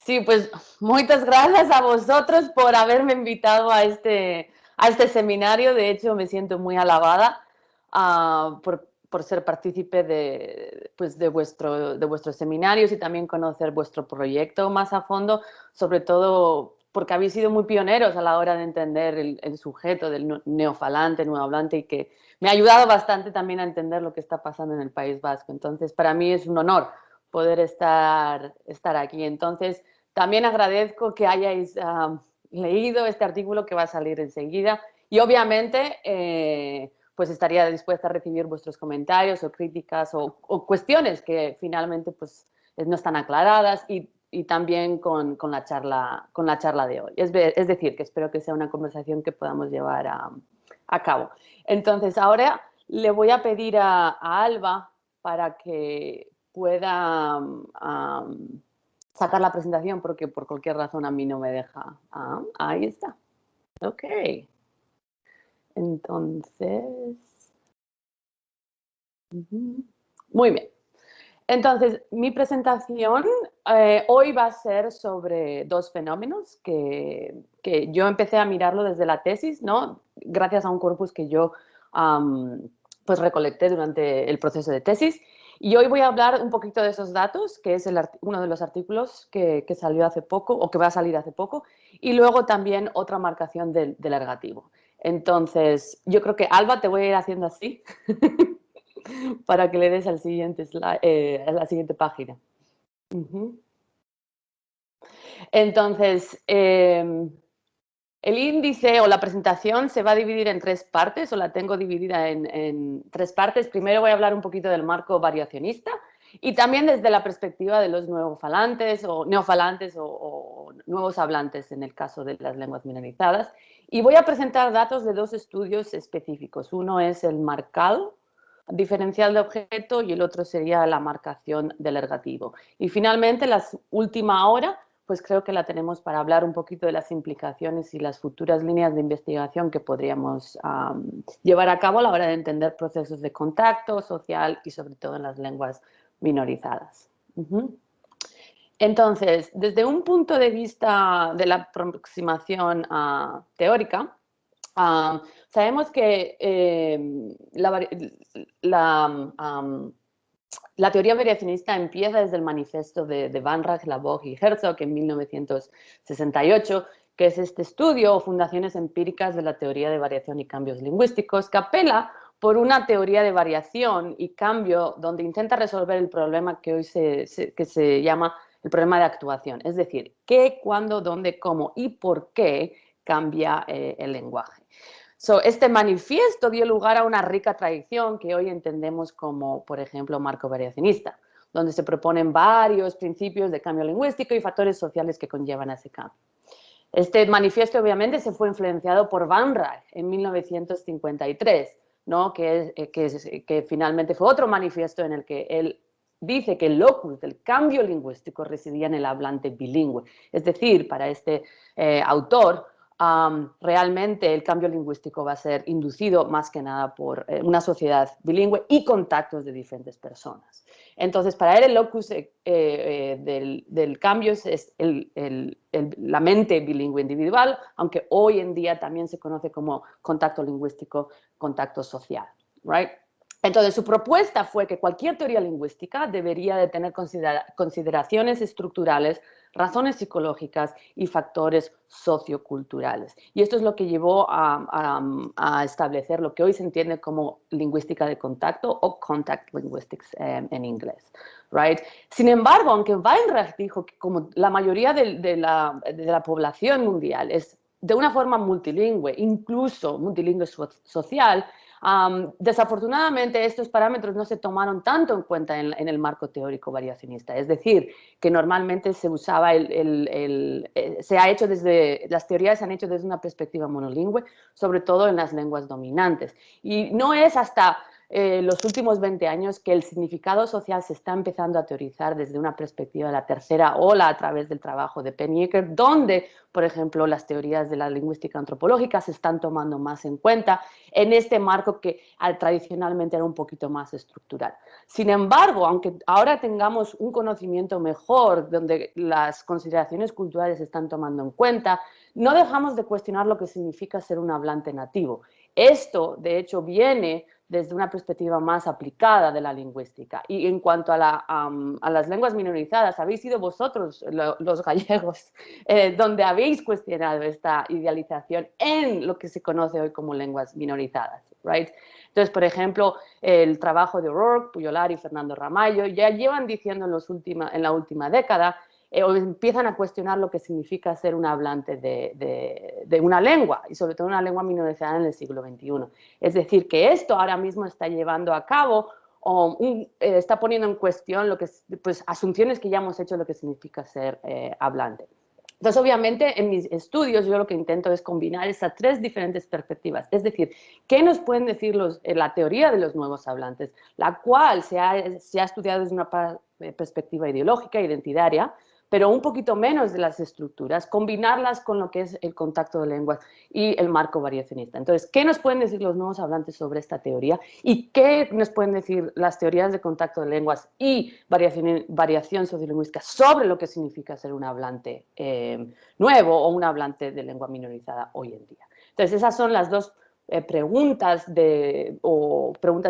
Sí, pues muchas gracias a vosotros por haberme invitado a este seminario. De hecho, me siento muy alabada por ser partícipe pues de vuestros seminarios y también conocer vuestro proyecto más a fondo, sobre todo porque habéis sido muy pioneros a la hora de entender el sujeto del neofalante, nuevohablante, y que me ha ayudado bastante también a entender lo que está pasando en el País Vasco. Entonces, para mí es un honor poder estar aquí. Entonces, también agradezco que hayáis leído este artículo que va a salir enseguida y obviamente pues estaría dispuesta a recibir vuestros comentarios o críticas o cuestiones que finalmente pues no están aclaradas y también con la charla de hoy. Es decir, que espero que sea una conversación que podamos llevar a cabo. Entonces, ahora le voy a pedir a Alba para que pueda sacar la presentación porque por cualquier razón a mí no me deja. Ahí está. Ok. Entonces, muy bien. Entonces, mi presentación hoy va a ser sobre dos fenómenos que yo empecé a mirarlo desde la tesis, ¿no? Gracias a un corpus que yo pues recolecté durante el proceso de tesis. Y hoy voy a hablar un poquito de esos datos, que es uno de los artículos que salió hace poco o que va a salir hace poco, y luego también otra marcación del ergativo. Entonces, yo creo que Alba te voy a ir haciendo así. Para que le des al siguiente a la siguiente página. Entonces, el índice o la presentación se va a dividir en tres partes, o la tengo dividida en tres partes. Primero voy a hablar un poquito del marco variacionista y también desde la perspectiva de los neofalantes o nuevos hablantes en el caso de las lenguas minorizadas. Y voy a presentar datos de dos estudios específicos. Uno es el marcal diferencial de objeto y el otro sería la marcación del ergativo. Y finalmente, la última hora, pues creo que la tenemos para hablar un poquito de las implicaciones y las futuras líneas de investigación que podríamos llevar a cabo a la hora de entender procesos de contacto social y sobre todo en las lenguas minorizadas. Entonces, desde un punto de vista de la aproximación teórica, sabemos que la teoría variacionista empieza desde el manifiesto de Van Rage, Lavoie y Herzog en 1968, que es este estudio o fundaciones empíricas de la teoría de variación y cambios lingüísticos, que apela por una teoría de variación y cambio donde intenta resolver el problema que hoy se llama el problema de actuación, es decir, qué, cuándo, dónde, cómo y por qué cambia el lenguaje. Este manifiesto dio lugar a una rica tradición que hoy entendemos como, por ejemplo, marco variacionista, donde se proponen varios principios de cambio lingüístico y factores sociales que conllevan a ese cambio. Este manifiesto obviamente se fue influenciado por Van Rage en 1953, ¿no? que finalmente fue otro manifiesto en el que él dice que el locus del cambio lingüístico residía en el hablante bilingüe. Es decir, para este autor, realmente el cambio lingüístico va a ser inducido más que nada por una sociedad bilingüe y contactos de diferentes personas. Entonces, para él el locus del cambio es la mente bilingüe individual, aunque hoy en día también se conoce como contacto lingüístico, contacto social, right? Entonces, su propuesta fue que cualquier teoría lingüística debería de tener consideraciones estructurales, razones psicológicas y factores socioculturales. Y esto es lo que llevó a establecer lo que hoy se entiende como lingüística de contacto o contact linguistics en inglés. Right? Sin embargo, aunque Weinreich dijo que como la mayoría de la población mundial es de una forma multilingüe, incluso multilingüe social, desafortunadamente estos parámetros no se tomaron tanto en cuenta en el marco teórico variacionista, es decir, que normalmente se usaba las teorías se han hecho desde una perspectiva monolingüe, sobre todo en las lenguas dominantes. Y no es hasta los últimos 20 años que el significado social se está empezando a teorizar desde una perspectiva de la tercera ola a través del trabajo de Penny Eckert, donde, por ejemplo, las teorías de la lingüística antropológica se están tomando más en cuenta en este marco que tradicionalmente era un poquito más estructural. Sin embargo, aunque ahora tengamos un conocimiento mejor, donde las consideraciones culturales se están tomando en cuenta, no dejamos de cuestionar lo que significa ser un hablante nativo. Esto, de hecho, viene desde una perspectiva más aplicada de la lingüística. Y en cuanto a las lenguas minorizadas, habéis sido vosotros, los gallegos, donde habéis cuestionado esta idealización en lo que se conoce hoy como lenguas minorizadas, right? Entonces, por ejemplo, el trabajo de O'Rourke, Pujolari y Fernando Ramallo ya llevan diciendo en la última década o empiezan a cuestionar lo que significa ser un hablante de una lengua, y sobre todo una lengua minorizada en el siglo XXI. Es decir, que esto ahora mismo está llevando a cabo está poniendo en cuestión lo que, pues, asunciones que ya hemos hecho de lo que significa ser hablante. Entonces, obviamente, en mis estudios yo lo que intento es combinar esas tres diferentes perspectivas. Es decir, ¿qué nos pueden decir la teoría de los nuevos hablantes? La cual se ha estudiado desde una perspectiva ideológica, identitaria, pero un poquito menos de las estructuras, combinarlas con lo que es el contacto de lenguas y el marco variacionista. Entonces, ¿qué nos pueden decir los nuevos hablantes sobre esta teoría? ¿Y qué nos pueden decir las teorías de contacto de lenguas y variación sociolingüística sobre lo que significa ser un hablante nuevo o un hablante de lengua minorizada hoy en día? Entonces, esas son las dos preguntas de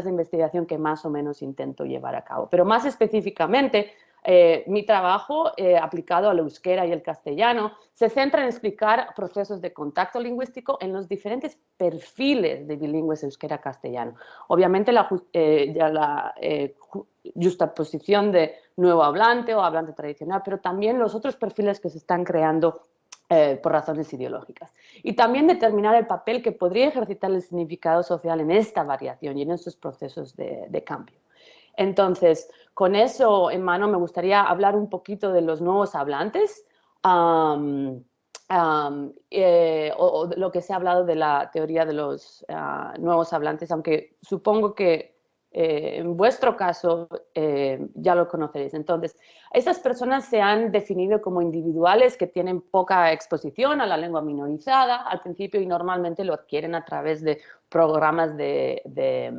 investigación que más o menos intento llevar a cabo. Pero más específicamente, mi trabajo aplicado al euskera y el castellano se centra en explicar procesos de contacto lingüístico en los diferentes perfiles de bilingües euskera-castellano. Obviamente la justaposición de nuevo hablante o hablante tradicional, pero también los otros perfiles que se están creando por razones ideológicas. Y también determinar el papel que podría ejercitar el significado social en esta variación y en estos procesos de cambio. Entonces, con eso en mano me gustaría hablar un poquito de los nuevos hablantes o de lo que se ha hablado de la teoría de los nuevos hablantes, aunque supongo que en vuestro caso ya lo conoceréis. Entonces, estas personas se han definido como individuales que tienen poca exposición a la lengua minorizada al principio y normalmente lo adquieren a través de programas de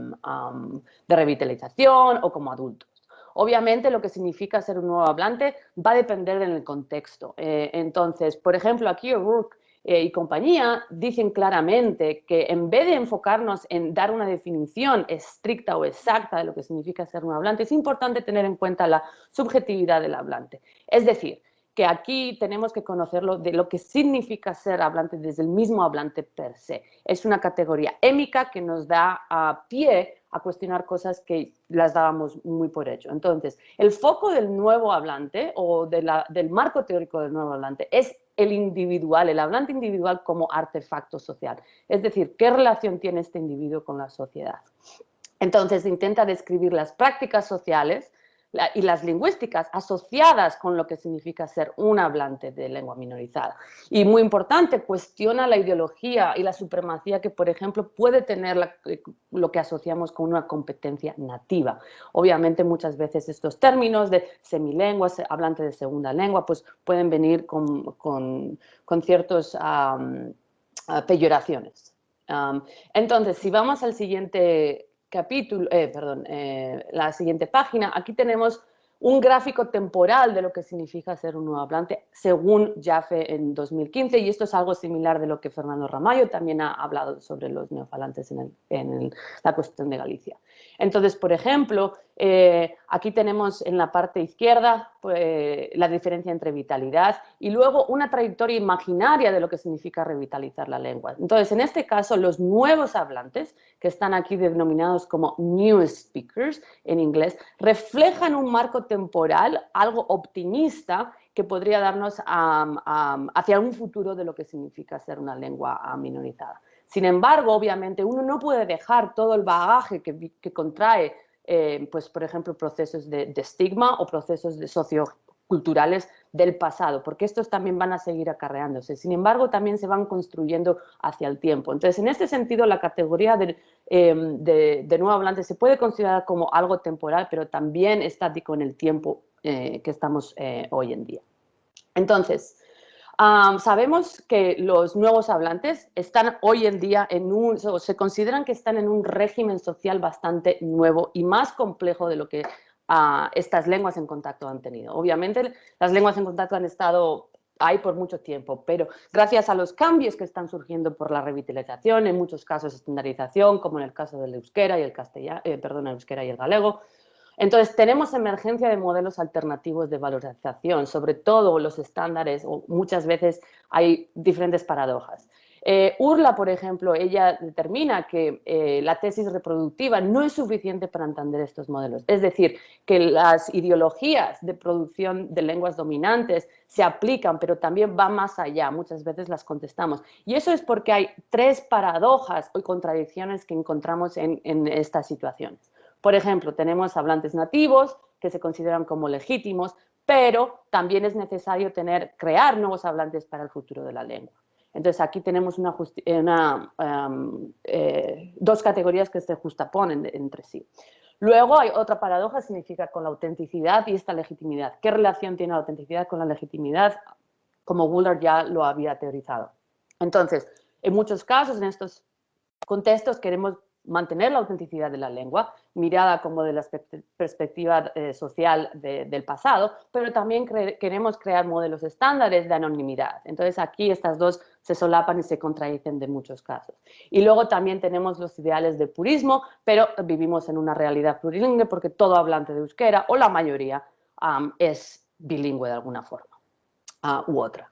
revitalización o como adultos. Obviamente lo que significa ser un nuevo hablante va a depender del contexto. Entonces, por ejemplo, aquí O'Rourke y compañía dicen claramente que en vez de enfocarnos en dar una definición estricta o exacta de lo que significa ser un hablante, es importante tener en cuenta la subjetividad del hablante. Es decir, que aquí tenemos que conocerlo de lo que significa ser hablante desde el mismo hablante per se. Es una categoría émica que nos da pie a cuestionar cosas que las dábamos muy por hecho. Entonces, el foco del nuevo hablante o del marco teórico del nuevo hablante es el individual, el hablante individual como artefacto social. Es decir, ¿qué relación tiene este individuo con la sociedad? Entonces, intenta describir las prácticas sociales y las lingüísticas asociadas con lo que significa ser un hablante de lengua minorizada. Y muy importante, cuestiona la ideología y la supremacía que, por ejemplo, puede tener lo que asociamos con una competencia nativa. Obviamente, muchas veces estos términos de semilenguas, hablante de segunda lengua, pues pueden venir con ciertos peyoraciones. Entonces, si vamos al siguiente capítulo, la siguiente página, aquí tenemos un gráfico temporal de lo que significa ser un nuevo hablante según Jaffe en 2015, y esto es algo similar de lo que Fernando Ramallo también ha hablado sobre los neofalantes en la cuestión de Galicia. Entonces, por ejemplo, aquí tenemos en la parte izquierda pues, la diferencia entre vitalidad y luego una trayectoria imaginaria de lo que significa revitalizar la lengua. Entonces, en este caso, los nuevos hablantes, que están aquí denominados como new speakers en inglés, reflejan un marco temporal algo optimista que podría darnos hacia un futuro de lo que significa ser una lengua minorizada. Sin embargo, obviamente, uno no puede dejar todo el bagaje que contrae, pues, por ejemplo, procesos de estigma o procesos culturales del pasado, porque estos también van a seguir acarreándose. Sin embargo, también se van construyendo hacia el tiempo. Entonces, en este sentido, la categoría de nuevo hablante se puede considerar como algo temporal, pero también estático en el tiempo que estamos hoy en día. Entonces, sabemos que los nuevos hablantes están hoy en día se consideran que están en un régimen social bastante nuevo y más complejo de lo que estas lenguas en contacto han tenido. Obviamente, las lenguas en contacto han estado ahí por mucho tiempo, pero gracias a los cambios que están surgiendo por la revitalización, en muchos casos estandarización, como en el caso del euskera y el castellano, el euskera y el galego. Entonces, tenemos emergencia de modelos alternativos de valorización, sobre todo los estándares, o muchas veces hay diferentes paradojas. Urla, por ejemplo, ella determina que la tesis reproductiva no es suficiente para entender estos modelos. Es decir, que las ideologías de producción de lenguas dominantes se aplican, pero también va más allá. Muchas veces las contestamos. Y eso es porque hay tres paradojas o contradicciones que encontramos en estas situaciones. Por ejemplo, tenemos hablantes nativos que se consideran como legítimos, pero también es necesario crear nuevos hablantes para el futuro de la lengua. Entonces, aquí tenemos dos categorías que se justaponen entre sí. Luego hay otra paradoja, significa con la autenticidad y esta legitimidad. ¿Qué relación tiene la autenticidad con la legitimidad? Como Woolard ya lo había teorizado. Entonces, en muchos casos, en estos contextos, queremos mantener la autenticidad de la lengua, mirada como de la perspectiva social del pasado, pero también queremos crear modelos estándares de anonimidad. Entonces, aquí estas dos se solapan y se contradicen de muchos casos. Y luego también tenemos los ideales de purismo, pero vivimos en una realidad plurilingüe porque todo hablante de euskera, o la mayoría, es bilingüe de alguna forma u otra.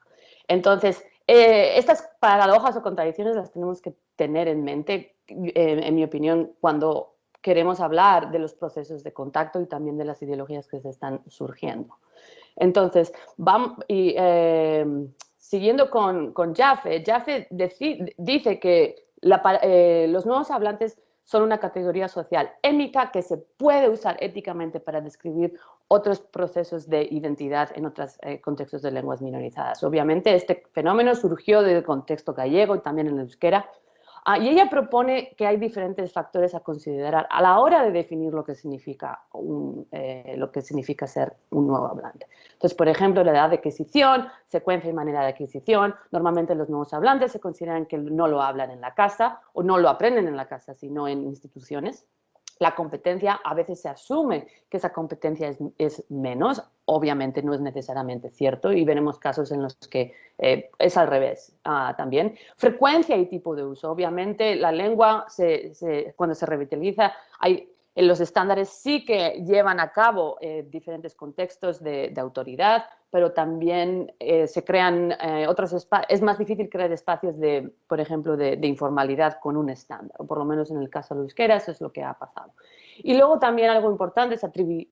Entonces, estas paradojas o contradicciones las tenemos que tener en mente, en mi opinión, cuando queremos hablar de los procesos de contacto y también de las ideologías que se están surgiendo. Entonces, siguiendo con Jaffe, Jaffe dice que los nuevos hablantes son una categoría social étnica que se puede usar éticamente para describir otros procesos de identidad en otros contextos de lenguas minorizadas. Obviamente, este fenómeno surgió del contexto gallego y también en el euskera. Y ella propone que hay diferentes factores a considerar a la hora de definir lo que significa ser un nuevo hablante. Entonces, por ejemplo, la edad de adquisición, secuencia y manera de adquisición. Normalmente los nuevos hablantes se consideran que no lo hablan en la casa o no lo aprenden en la casa, sino en instituciones. La competencia, a veces se asume que esa competencia es menos, obviamente no es necesariamente cierto y veremos casos en los que es al revés también. Frecuencia y tipo de uso, obviamente la lengua cuando se revitaliza los estándares sí que llevan a cabo diferentes contextos de autoridad, pero también se crean otros espacios. Es más difícil crear espacios por ejemplo, de informalidad con un estándar, o por lo menos en el caso de euskera eso es lo que ha pasado. Y luego también algo importante es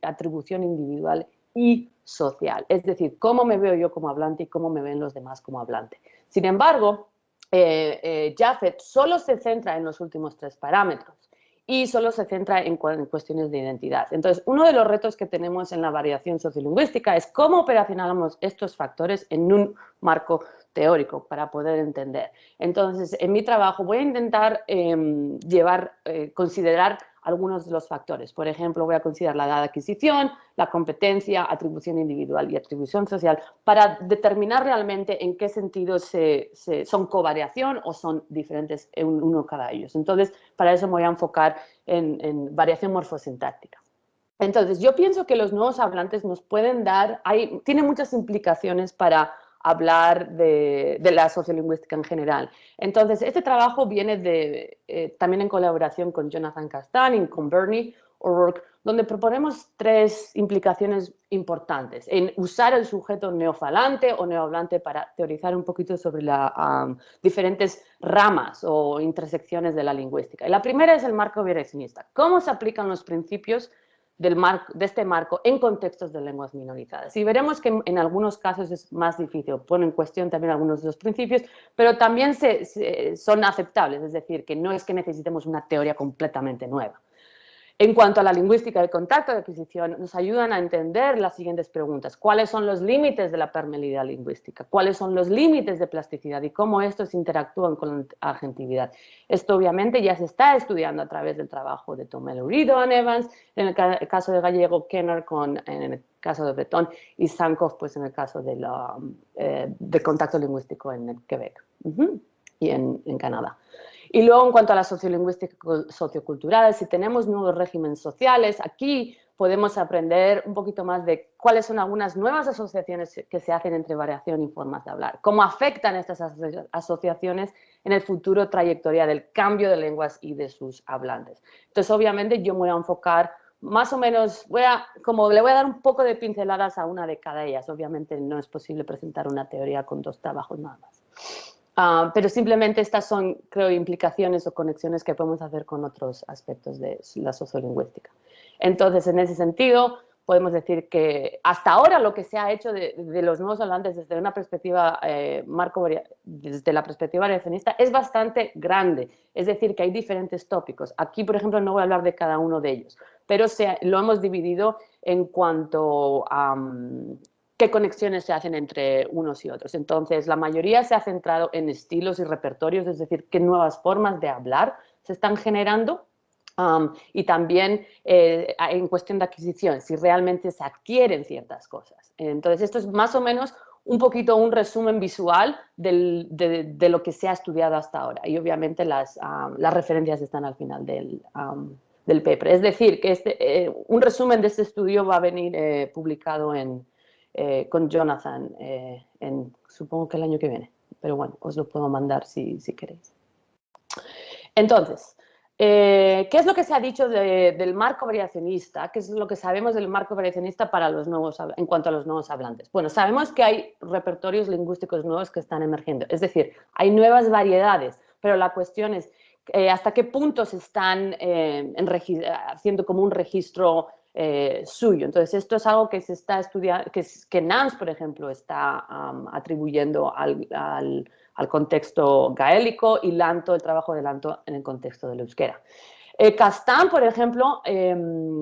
atribución individual y social, es decir, cómo me veo yo como hablante y cómo me ven los demás como hablante. Sin embargo, Jaffe solo se centra en los últimos tres parámetros y solo se centra en cuestiones de identidad. Entonces, uno de los retos que tenemos en la variación sociolingüística es cómo operacionalizamos estos factores en un marco teórico para poder entender. Entonces, en mi trabajo voy a intentar considerar algunos de los factores. Por ejemplo, voy a considerar la edad de adquisición, la competencia, atribución individual y atribución social para determinar realmente en qué sentido son covariación o son diferentes uno cada ellos. Entonces, para eso me voy a enfocar en variación morfosintáctica. Entonces, yo pienso que los nuevos hablantes nos pueden tiene muchas implicaciones para hablar de la sociolingüística en general. Entonces, este trabajo viene también en colaboración con Jonathan Castan y con Bernie O'Rourke, donde proponemos tres implicaciones importantes en usar el sujeto neofalante o neohablante para teorizar un poquito sobre las diferentes ramas o intersecciones de la lingüística. Y la primera es el marco variacionista. ¿Cómo se aplican los principios de este marco en contextos de lenguas minorizadas? Y veremos que en algunos casos es más difícil, pone en cuestión también algunos de los principios, pero también son aceptables, es decir, que no es que necesitemos una teoría completamente nueva. En cuanto a la lingüística de contacto de adquisición, nos ayudan a entender las siguientes preguntas. ¿Cuáles son los límites de la permeabilidad lingüística? ¿Cuáles son los límites de plasticidad y cómo estos interactúan con la agentividad? Esto obviamente ya se está estudiando a través del trabajo de Tomé Lourido, Anne Evans, en el caso de Gallego, Kenner en el caso de Breton y Sankoff pues, en el caso de contacto lingüístico en el Quebec y en Canadá. Y luego, en cuanto a la sociolingüística sociocultural, si tenemos nuevos regímenes sociales, aquí podemos aprender un poquito más de cuáles son algunas nuevas asociaciones que se hacen entre variación y formas de hablar, cómo afectan estas asociaciones en el futuro trayectoria del cambio de lenguas y de sus hablantes. Entonces, obviamente, yo me voy a enfocar más o menos, le voy a dar un poco de pinceladas a una de cada ellas. Obviamente, no es posible presentar una teoría con 2 trabajos nada más. Pero simplemente estas son, creo, implicaciones o conexiones que podemos hacer con otros aspectos de la sociolingüística. Entonces, en ese sentido, podemos decir que hasta ahora lo que se ha hecho de los nuevos hablantes desde una perspectiva, desde la perspectiva variacionista, es bastante grande. Es decir, que hay diferentes tópicos. Aquí, por ejemplo, no voy a hablar de cada uno de ellos, pero lo hemos dividido en cuanto a qué conexiones se hacen entre unos y otros. Entonces, la mayoría se ha centrado en estilos y repertorios, es decir, qué nuevas formas de hablar se están generando, y también en cuestión de adquisición, si realmente se adquieren ciertas cosas. Entonces, esto es más o menos un poquito un resumen visual de lo que se ha estudiado hasta ahora. Y obviamente las referencias están al final del paper. Es decir, que un resumen de este estudio va a venir publicado con Jonathan, supongo que el año que viene, pero bueno, os lo puedo mandar si queréis. Entonces, ¿qué es lo que se ha dicho del marco variacionista? ¿Qué es lo que sabemos del marco variacionista en cuanto a los nuevos hablantes? Bueno, sabemos que hay repertorios lingüísticos nuevos que están emergiendo, es decir, hay nuevas variedades, pero la cuestión es hasta qué punto se están haciendo como un registro suyo. Entonces, esto es algo que se está estudiando, que Nance, por ejemplo, está atribuyendo al contexto gaélico y Lanto, el trabajo de Lanto en el contexto del euskera. Castan, por ejemplo,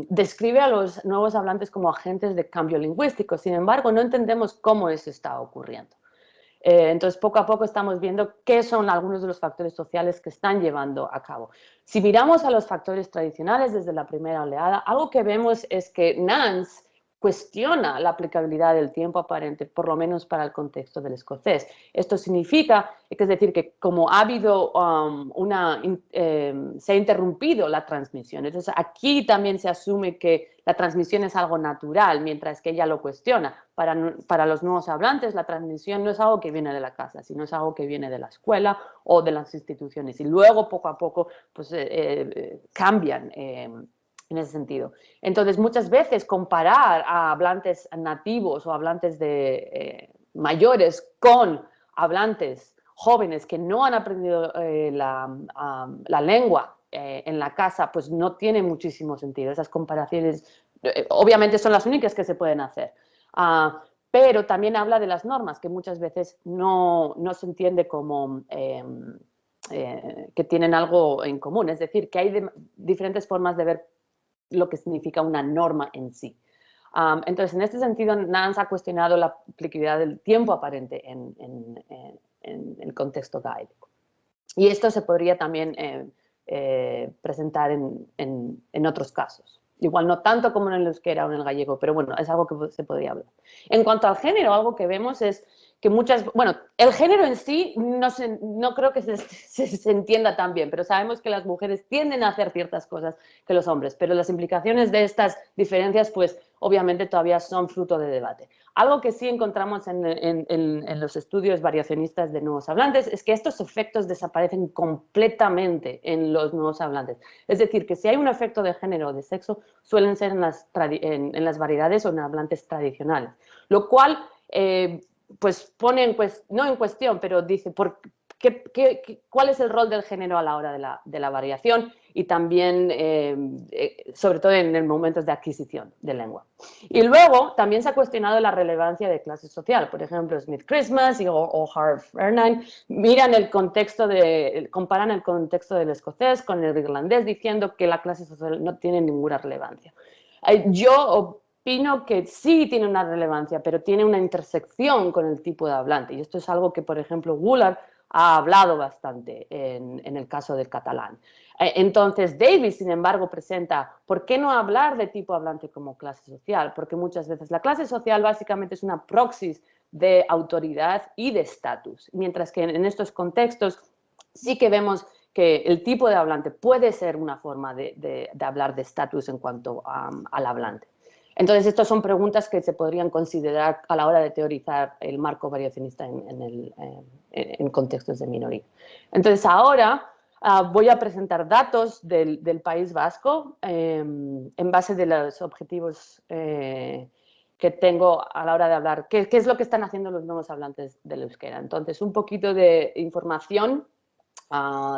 describe a los nuevos hablantes como agentes de cambio lingüístico. Sin embargo, no entendemos cómo eso está ocurriendo. Entonces, poco a poco estamos viendo qué son algunos de los factores sociales que están llevando a cabo. Si miramos a los factores tradicionales desde la primera oleada, algo que vemos es que Nance cuestiona la aplicabilidad del tiempo aparente, por lo menos para el contexto del escocés. Esto significa, es decir, que como ha habido se ha interrumpido la transmisión, entonces aquí también se asume que la transmisión es algo natural, mientras que ella lo cuestiona. Para los nuevos hablantes, la transmisión no es algo que viene de la casa, sino es algo que viene de la escuela o de las instituciones. Y luego, poco a poco, pues, cambian en ese sentido. Entonces, muchas veces comparar a hablantes nativos o hablantes mayores con hablantes jóvenes que no han aprendido la lengua en la casa, pues no tiene muchísimo sentido. Esas comparaciones, obviamente, son las únicas que se pueden hacer. Pero también habla de las normas, que muchas veces no se entiende como que tienen algo en común. Es decir, que hay diferentes formas de ver lo que significa una norma en sí. Entonces, en este sentido, Nance ha cuestionado la aplicabilidad del tiempo aparente en el contexto gaélico. Y esto se podría también presentar en otros casos. Igual no tanto como en el euskera o en el gallego, pero bueno, es algo que se podría hablar. En cuanto al género, algo que vemos es que el género en sí no creo que se entienda tan bien, pero sabemos que las mujeres tienden a hacer ciertas cosas que los hombres, pero las implicaciones de estas diferencias, pues obviamente todavía son fruto de debate. Algo que sí encontramos en los estudios variacionistas de nuevos hablantes es que estos efectos desaparecen completamente en los nuevos hablantes. Es decir, que si hay un efecto de género o de sexo, suelen ser en las variedades o en hablantes tradicionales, lo cual pues pone no en cuestión, pero dice ¿cuál es el rol del género a la hora de la variación? y también, sobre todo en momentos de adquisición de lengua. Y luego también se ha cuestionado la relevancia de clase social. Por ejemplo, Smith Christmas o Harv Ernheim miran el contexto comparan el contexto del escocés con el irlandés, diciendo que la clase social no tiene ninguna relevancia. Yo opino que sí tiene una relevancia, pero tiene una intersección con el tipo de hablante. Y esto es algo que, por ejemplo, Goulart ha hablado bastante en el caso del catalán. Entonces, Davis, sin embargo, presenta, ¿por qué no hablar de tipo hablante como clase social? Porque muchas veces la clase social básicamente es una proxy de autoridad y de estatus, mientras que en estos contextos sí que vemos que el tipo de hablante puede ser una forma de hablar de estatus en cuanto al hablante. Entonces, estas son preguntas que se podrían considerar a la hora de teorizar el marco variacionista en contextos de minoría. Entonces, ahora voy a presentar datos del País Vasco en base de los objetivos que tengo a la hora de hablar, qué es lo que están haciendo los nuevos hablantes del euskera. Entonces, un poquito de información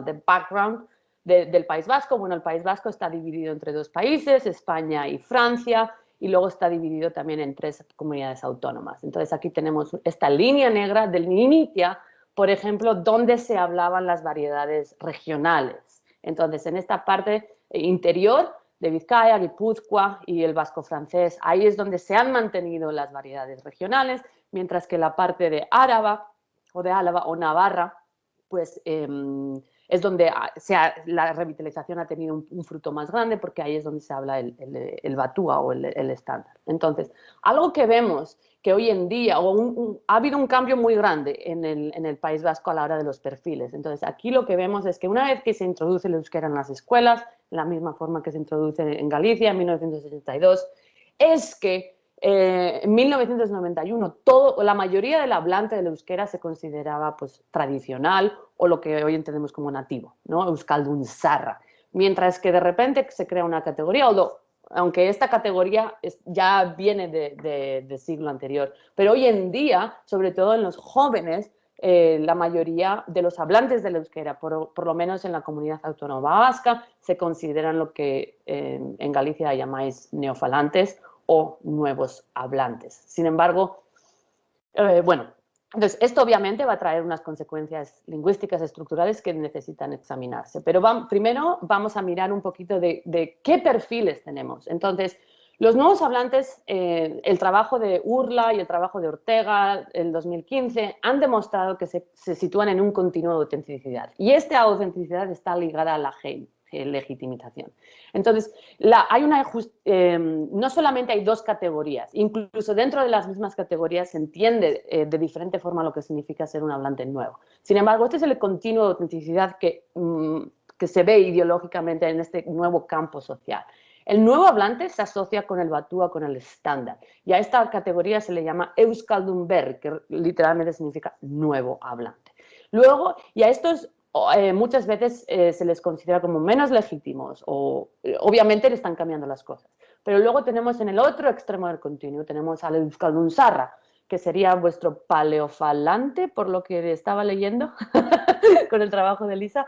de background del País Vasco. Bueno, el País Vasco está dividido entre dos países, España y Francia, y luego está dividido también en 3 comunidades autónomas. Entonces, aquí tenemos esta línea negra del inicia, por ejemplo, donde se hablaban las variedades regionales. Entonces, en esta parte interior de Vizcaya, Guipúzcoa y el vasco francés, ahí es donde se han mantenido las variedades regionales, mientras que la parte de Álava o Navarra, pues es donde la revitalización ha tenido un fruto más grande, porque ahí es donde se habla el batúa o el estándar. Entonces, algo que vemos que hoy en día, ha habido un cambio muy grande en el País Vasco a la hora de los perfiles. Entonces, aquí lo que vemos es que una vez que se introduce el euskera en las escuelas, de la misma forma que se introduce en Galicia en 1982, es que en 1991 la mayoría del hablante del euskera se consideraba pues, tradicional o lo que hoy entendemos como nativo, ¿no? Euskaldun Zarra. Mientras que de repente se crea una categoría, aunque esta categoría ya viene de siglo anterior, pero hoy en día, sobre todo en los jóvenes, la mayoría de los hablantes del euskera, por lo menos en la comunidad autónoma vasca, se consideran lo que en Galicia llamáis neofalantes o nuevos hablantes. Sin embargo, bueno, entonces esto obviamente va a traer unas consecuencias lingüísticas estructurales que necesitan examinarse, pero primero vamos a mirar un poquito de qué perfiles tenemos. Entonces, los nuevos hablantes, el trabajo de Urla y el trabajo de Ortega, el 2015, han demostrado que se sitúan en un continuo de autenticidad. Y esta autenticidad está ligada a la legitimización. Entonces, no solamente hay 2 categorías, incluso dentro de las mismas categorías se entiende de diferente forma lo que significa ser un hablante nuevo. Sin embargo, este es el continuo de autenticidad que se ve ideológicamente en este nuevo campo social. El nuevo hablante se asocia con el batúa, con el estándar, y a esta categoría se le llama Euskaldun Berri, que literalmente significa nuevo hablante. Luego, y a estos muchas veces se les considera como menos legítimos o obviamente le están cambiando las cosas. Pero luego tenemos en el otro extremo del continuo, tenemos al Euskaldun Zarra, que sería vuestro paleofalante, por lo que estaba leyendo con el trabajo de Lisa,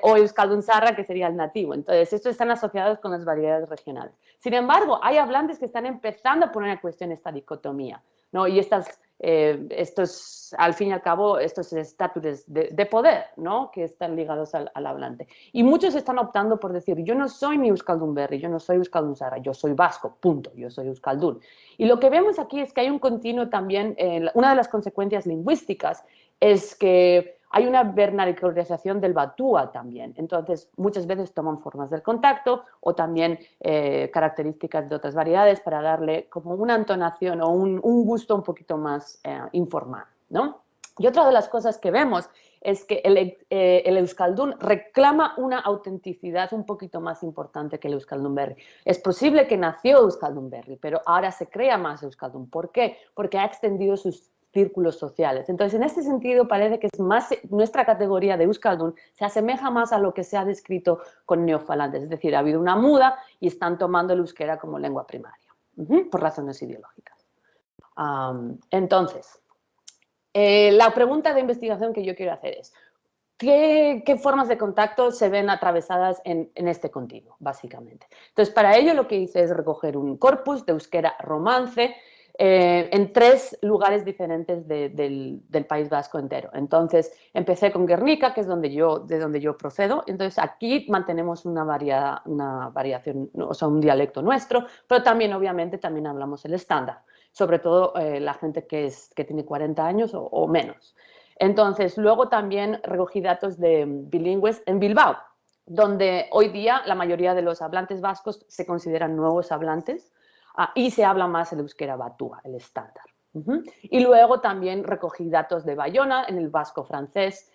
o Euskaldun Zarra, que sería el nativo. Entonces, estos están asociados con las variedades regionales. Sin embargo, hay hablantes que están empezando a poner en cuestión esta dicotomía, ¿no? Y estos, al fin y al cabo, estos estatutos de poder, ¿no? Que están ligados al hablante. Y muchos están optando por decir, yo no soy ni Euskaldun Berri, yo no soy Euskaldun Zarra, yo soy vasco, punto, yo soy Euskaldun. Y lo que vemos aquí es que hay un continuo también, una de las consecuencias lingüísticas es que hay una vernalización del batúa también. Entonces, muchas veces toman formas del contacto o también características de otras variedades para darle como una entonación o un gusto un poquito más informal, ¿no? Y otra de las cosas que vemos es que el euskaldun reclama una autenticidad un poquito más importante que el euskaldun berri. Es posible que nació euskaldun berri, pero ahora se crea más euskaldun. ¿Por qué? Porque ha extendido sus círculos sociales. Entonces, en este sentido, parece que es más nuestra categoría de euskaldun se asemeja más a lo que se ha descrito con neofalantes, es decir, ha habido una muda y están tomando el euskera como lengua primaria, por razones ideológicas. Entonces, la pregunta de investigación que yo quiero hacer es, ¿qué formas de contacto se ven atravesadas en este continuo, básicamente? Entonces, para ello lo que hice es recoger un corpus de euskera romance en 3 lugares diferentes del País Vasco entero. Entonces, empecé con Guernica, que es de donde yo procedo. Entonces, aquí mantenemos una variación, o sea, un dialecto nuestro, pero también, obviamente, también hablamos el estándar, sobre todo la gente que tiene 40 años o menos. Entonces, luego también recogí datos de bilingües en Bilbao, donde hoy día la mayoría de los hablantes vascos se consideran nuevos hablantes y se habla más el euskera batúa, el estándar. Y luego también recogí datos de Bayona en el vasco francés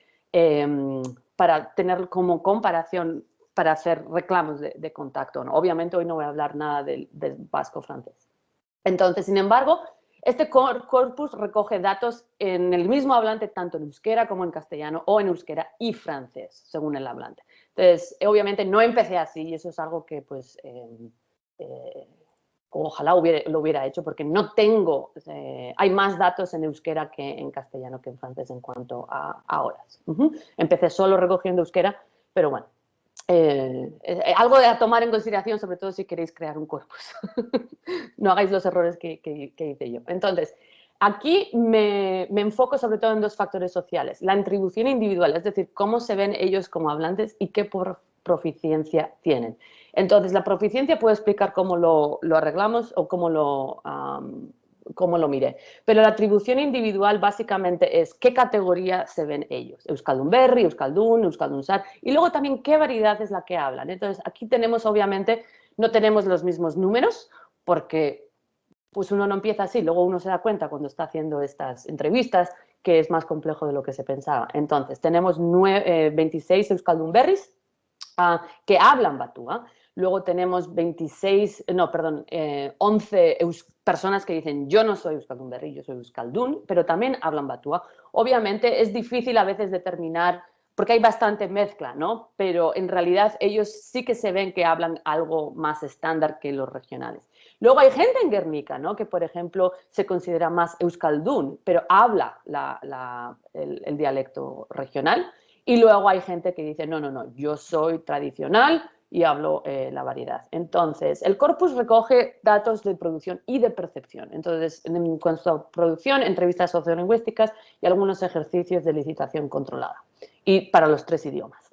para tener como comparación, para hacer reclamos de contacto, ¿no? Obviamente hoy no voy a hablar nada del vasco francés. Entonces, sin embargo, este corpus recoge datos en el mismo hablante, tanto en euskera como en castellano, o en euskera y francés, según el hablante. Entonces, obviamente no empecé así, y eso es algo que, pues, ojalá lo hubiera hecho, porque no tengo, hay más datos en euskera que en castellano que en francés en cuanto a horas. Empecé solo recogiendo euskera, pero bueno, algo de a tomar en consideración, sobre todo si queréis crear un corpus. No hagáis los errores que hice yo. Entonces, aquí me enfoco sobre todo en 2 factores sociales. La atribución individual, es decir, cómo se ven ellos como hablantes y qué proficiencia tienen. Entonces, la proficiencia puedo explicar cómo lo arreglamos o cómo lo miré. Pero la atribución individual básicamente es qué categoría se ven ellos. Euskaldun Berri, Euskaldun, Euskaldun Zahar, y luego también qué variedad es la que hablan. Entonces, aquí tenemos, obviamente, no tenemos los mismos números, porque pues uno no empieza así, luego uno se da cuenta cuando está haciendo estas entrevistas que es más complejo de lo que se pensaba. Entonces, tenemos 26 Euskaldun Berris que hablan batúa. Luego tenemos 11 personas que dicen yo no soy euskaldun berri, yo soy euskaldun, pero también hablan batúa. Obviamente es difícil a veces determinar, porque hay bastante mezcla, ¿no? Pero en realidad ellos sí que se ven que hablan algo más estándar que los regionales. Luego hay gente en Guernica, ¿no? Que por ejemplo se considera más euskaldun, pero habla el dialecto regional. Y luego hay gente que dice, no, yo soy tradicional y hablo la variedad. Entonces, el corpus recoge datos de producción y de percepción. Entonces, en cuanto a producción, entrevistas sociolingüísticas y algunos ejercicios de licitación controlada. Y para los 3 idiomas.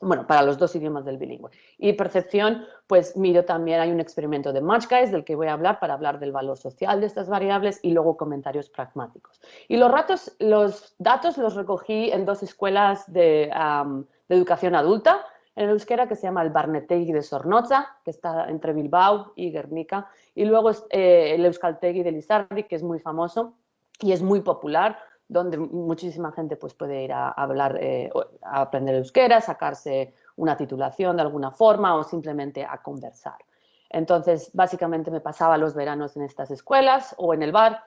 Bueno, para los 2 idiomas del bilingüe. Y percepción, pues miro también, hay un experimento de Matchguys del que voy a hablar para hablar del valor social de estas variables y luego comentarios pragmáticos. Y los datos los recogí en 2 escuelas de educación adulta en euskera que se llama el Barnetegi de Zornotza, que está entre Bilbao y Guernica, y luego el Euskaltegi de Lizardi, que es muy famoso y es muy popular, donde muchísima gente pues, puede ir a hablar, a aprender euskera, sacarse una titulación de alguna forma o simplemente a conversar. Entonces, básicamente me pasaba los veranos en estas escuelas o en el bar,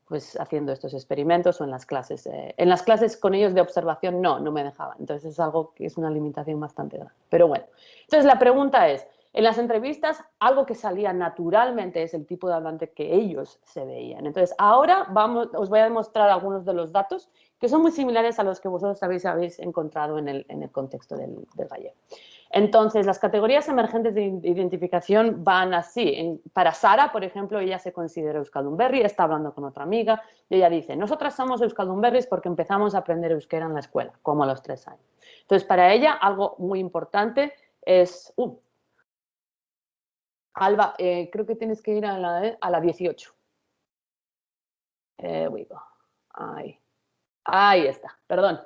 pues haciendo estos experimentos o en las clases. En las clases con ellos de observación no me dejaban. Entonces es algo que es una limitación bastante grande. Pero bueno, entonces la pregunta es, en las entrevistas, algo que salía naturalmente es el tipo de hablante que ellos se veían. Entonces, ahora os voy a demostrar algunos de los datos que son muy similares a los que vosotros habéis encontrado en el contexto del gallego. Entonces, las categorías emergentes de identificación van así. Para Sara, por ejemplo, ella se considera euskaldun berri, está hablando con otra amiga y ella dice, nosotras somos euskaldun berris porque empezamos a aprender euskera en la escuela, como a los 3 años. Entonces, para ella, algo muy importante es... Alba, creo que tienes que ir a la 18. Ahí está, perdón.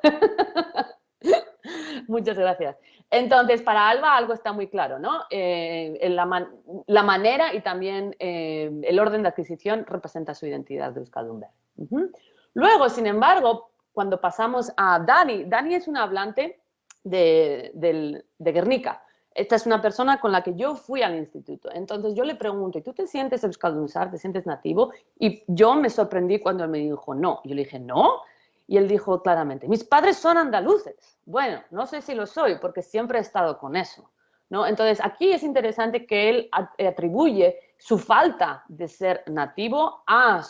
Muchas gracias. Entonces, para Alba algo está muy claro, ¿no? La manera y también el orden de adquisición representa su identidad de euskaldun berri. Luego, sin embargo, cuando pasamos a Dani es un hablante de Guernica. Esta es una persona con la que yo fui al instituto. Entonces yo le pregunto, ¿y tú te sientes euskaldun zahar, te sientes nativo? Y yo me sorprendí cuando él me dijo no. Yo le dije, ¿no? Y él dijo claramente, mis padres son andaluces. Bueno, no sé si lo soy porque siempre he estado con eso, ¿no? Entonces aquí es interesante que él atribuye su falta de ser nativo a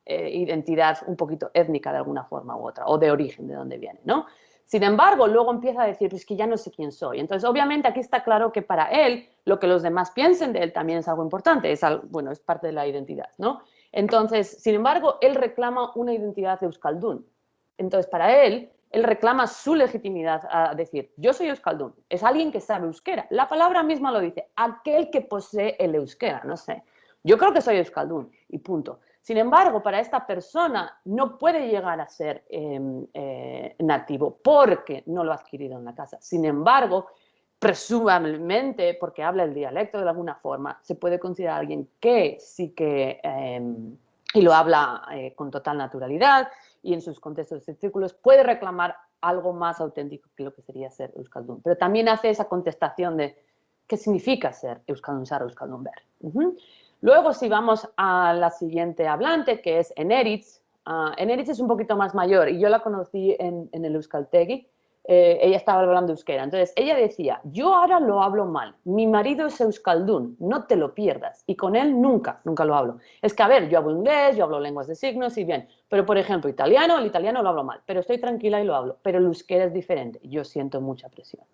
identidad un poquito étnica de alguna forma u otra, o de origen, de dónde viene, ¿no? Sin embargo, luego empieza a decir, pues que ya no sé quién soy. Entonces, obviamente, aquí está claro que para él, lo que los demás piensen de él también es algo importante, es algo, bueno, es parte de la identidad, ¿no? Entonces, sin embargo, él reclama una identidad de euskaldun. Entonces, para él reclama su legitimidad a decir, yo soy euskaldun, es alguien que sabe euskera. La palabra misma lo dice, aquel que posee el euskera, no sé. Yo creo que soy euskaldun y punto. Sin embargo, para esta persona no puede llegar a ser nativo porque no lo ha adquirido en la casa. Sin embargo, presumiblemente, porque habla el dialecto de alguna forma, se puede considerar alguien que sí que, y lo habla con total naturalidad y en sus contextos y círculos, puede reclamar algo más auténtico que lo que sería ser euskaldun. Pero también hace esa contestación de qué significa ser euskaldun zar, euskaldun ber. Luego, si vamos a la siguiente hablante, que es Eneritz. Eneritz es un poquito más mayor y yo la conocí en el Euskaltegi. Ella estaba hablando euskera. Entonces, ella decía, yo ahora lo hablo mal. Mi marido es euskaldun, no te lo pierdas. Y con él nunca lo hablo. Es que, a ver, yo hablo inglés, yo hablo lenguas de signos y bien. Pero, por ejemplo, el italiano lo hablo mal. Pero estoy tranquila y lo hablo. Pero el euskera es diferente. Yo siento mucha presión.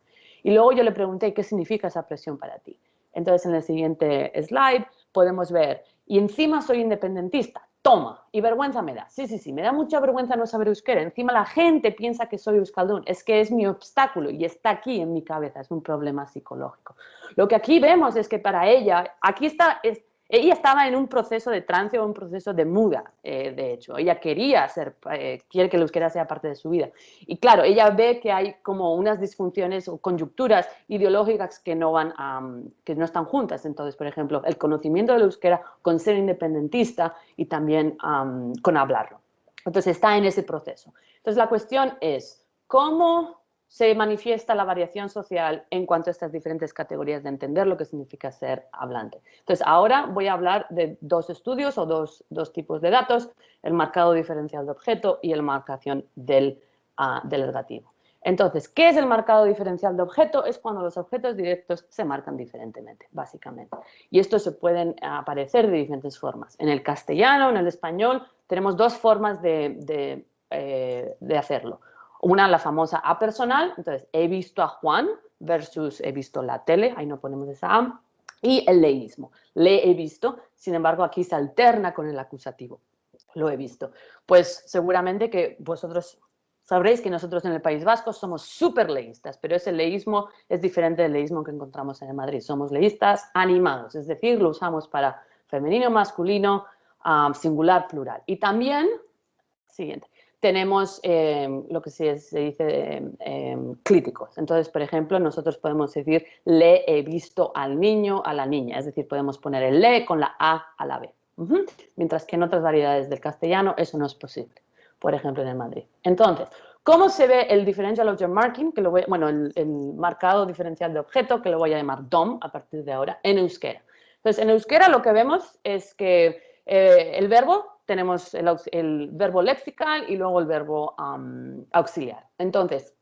Y luego yo le pregunté, ¿qué significa esa presión para ti? Entonces, en el siguiente slide podemos ver, y encima soy independentista, toma, y vergüenza me da. Sí, me da mucha vergüenza no saber euskera. Encima la gente piensa que soy euskaldun, es que es mi obstáculo y está aquí en mi cabeza, es un problema psicológico. Lo que aquí vemos es que para ella, ella estaba en un proceso de trance o un proceso de muda, de hecho. Ella quiere que el euskera sea parte de su vida. Y claro, ella ve que hay como unas disfunciones o coyunturas ideológicas que no están juntas. Entonces, por ejemplo, el conocimiento del euskera con ser independentista y también con hablarlo. Entonces, está en ese proceso. Entonces, la cuestión es, ¿cómo se manifiesta la variación social en cuanto a estas diferentes categorías de entender lo que significa ser hablante? Entonces, ahora voy a hablar de dos estudios o dos tipos de datos, el marcado diferencial de objeto y el marcación del ergativo. Entonces, ¿qué es el marcado diferencial de objeto? Es cuando los objetos directos se marcan diferentemente, básicamente. Y estos se pueden aparecer de diferentes formas. En el castellano, en el español, tenemos dos formas de hacerlo. Una, la famosa A personal, entonces he visto a Juan versus he visto la tele, ahí no ponemos esa A, y el leísmo, le he visto, sin embargo aquí se alterna con el acusativo, lo he visto. Pues seguramente que vosotros sabréis que nosotros en el País Vasco somos súper leístas, pero ese leísmo es diferente del leísmo que encontramos en el Madrid. Somos leístas animados, es decir, lo usamos para femenino, masculino, singular, plural. Y también, siguiente, tenemos lo que se dice clíticos. Entonces, por ejemplo, nosotros podemos decir le he visto al niño, a la niña. Es decir, podemos poner el le con la A a la B. Mientras que en otras variedades del castellano eso no es posible. Por ejemplo, en el Madrid. Entonces, ¿cómo se ve el differential object marking? El marcado diferencial de objeto, que lo voy a llamar DOM a partir de ahora, en euskera. Entonces, en euskera lo que vemos es que el verbo, tenemos el verbo lexical y luego el verbo auxiliar. Entonces,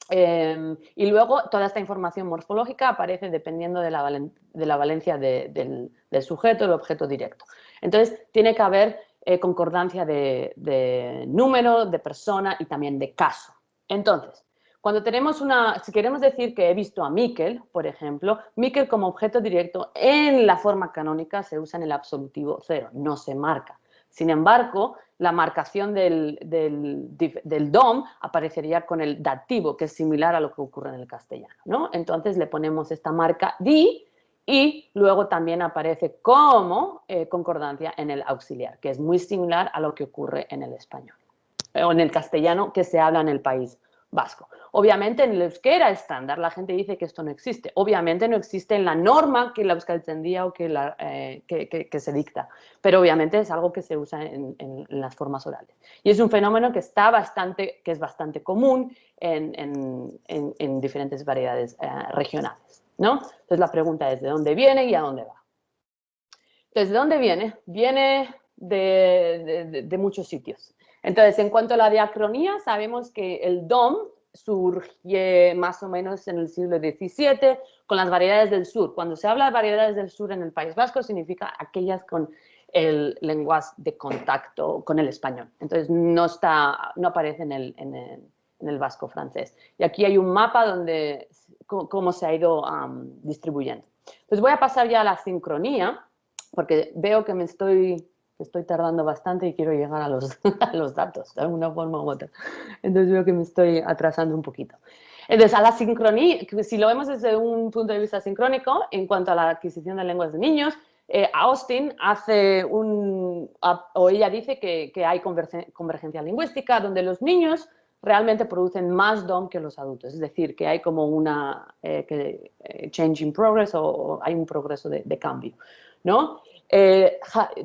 y luego toda esta información morfológica aparece dependiendo de la valencia del sujeto, el objeto directo. Entonces, tiene que haber concordancia de número, de persona y también de caso. Entonces, cuando tenemos si queremos decir que he visto a Miquel, por ejemplo, Miquel como objeto directo en la forma canónica se usa en el absolutivo cero, no se marca. Sin embargo, la marcación del DOM aparecería con el dativo, que es similar a lo que ocurre en el castellano, ¿no? Entonces le ponemos esta marca di y luego también aparece como concordancia en el auxiliar, que es muy similar a lo que ocurre en el español o en el castellano que se habla en el País Vasco. Obviamente en el euskera estándar la gente dice que esto no existe. Obviamente no existe en la norma que la euskaltzaindia o que se dicta, pero obviamente es algo que se usa en las formas orales. Y es un fenómeno que es bastante común en diferentes variedades regionales, ¿no? Entonces la pregunta es ¿de dónde viene y a dónde va? Entonces, ¿de dónde viene? Viene de muchos sitios. Entonces, en cuanto a la diacronía, sabemos que el DOM surge más o menos en el siglo XVII con las variedades del sur. Cuando se habla de variedades del sur en el País Vasco, significa aquellas con lenguas de contacto con el español. Entonces, no aparece en el vasco francés. Y aquí hay un mapa donde cómo se ha ido distribuyendo. Entonces, voy a pasar ya a la sincronía, porque veo que estoy tardando bastante y quiero llegar a los datos, de alguna forma u otra. Entonces, veo que me estoy atrasando un poquito. Entonces, a la sincronía, si lo vemos desde un punto de vista sincrónico, en cuanto a la adquisición de lenguas de niños, Austin ella dice que hay convergencia lingüística donde los niños realmente producen más DOM que los adultos, es decir, que hay como una change in progress o hay un progreso de cambio, ¿no?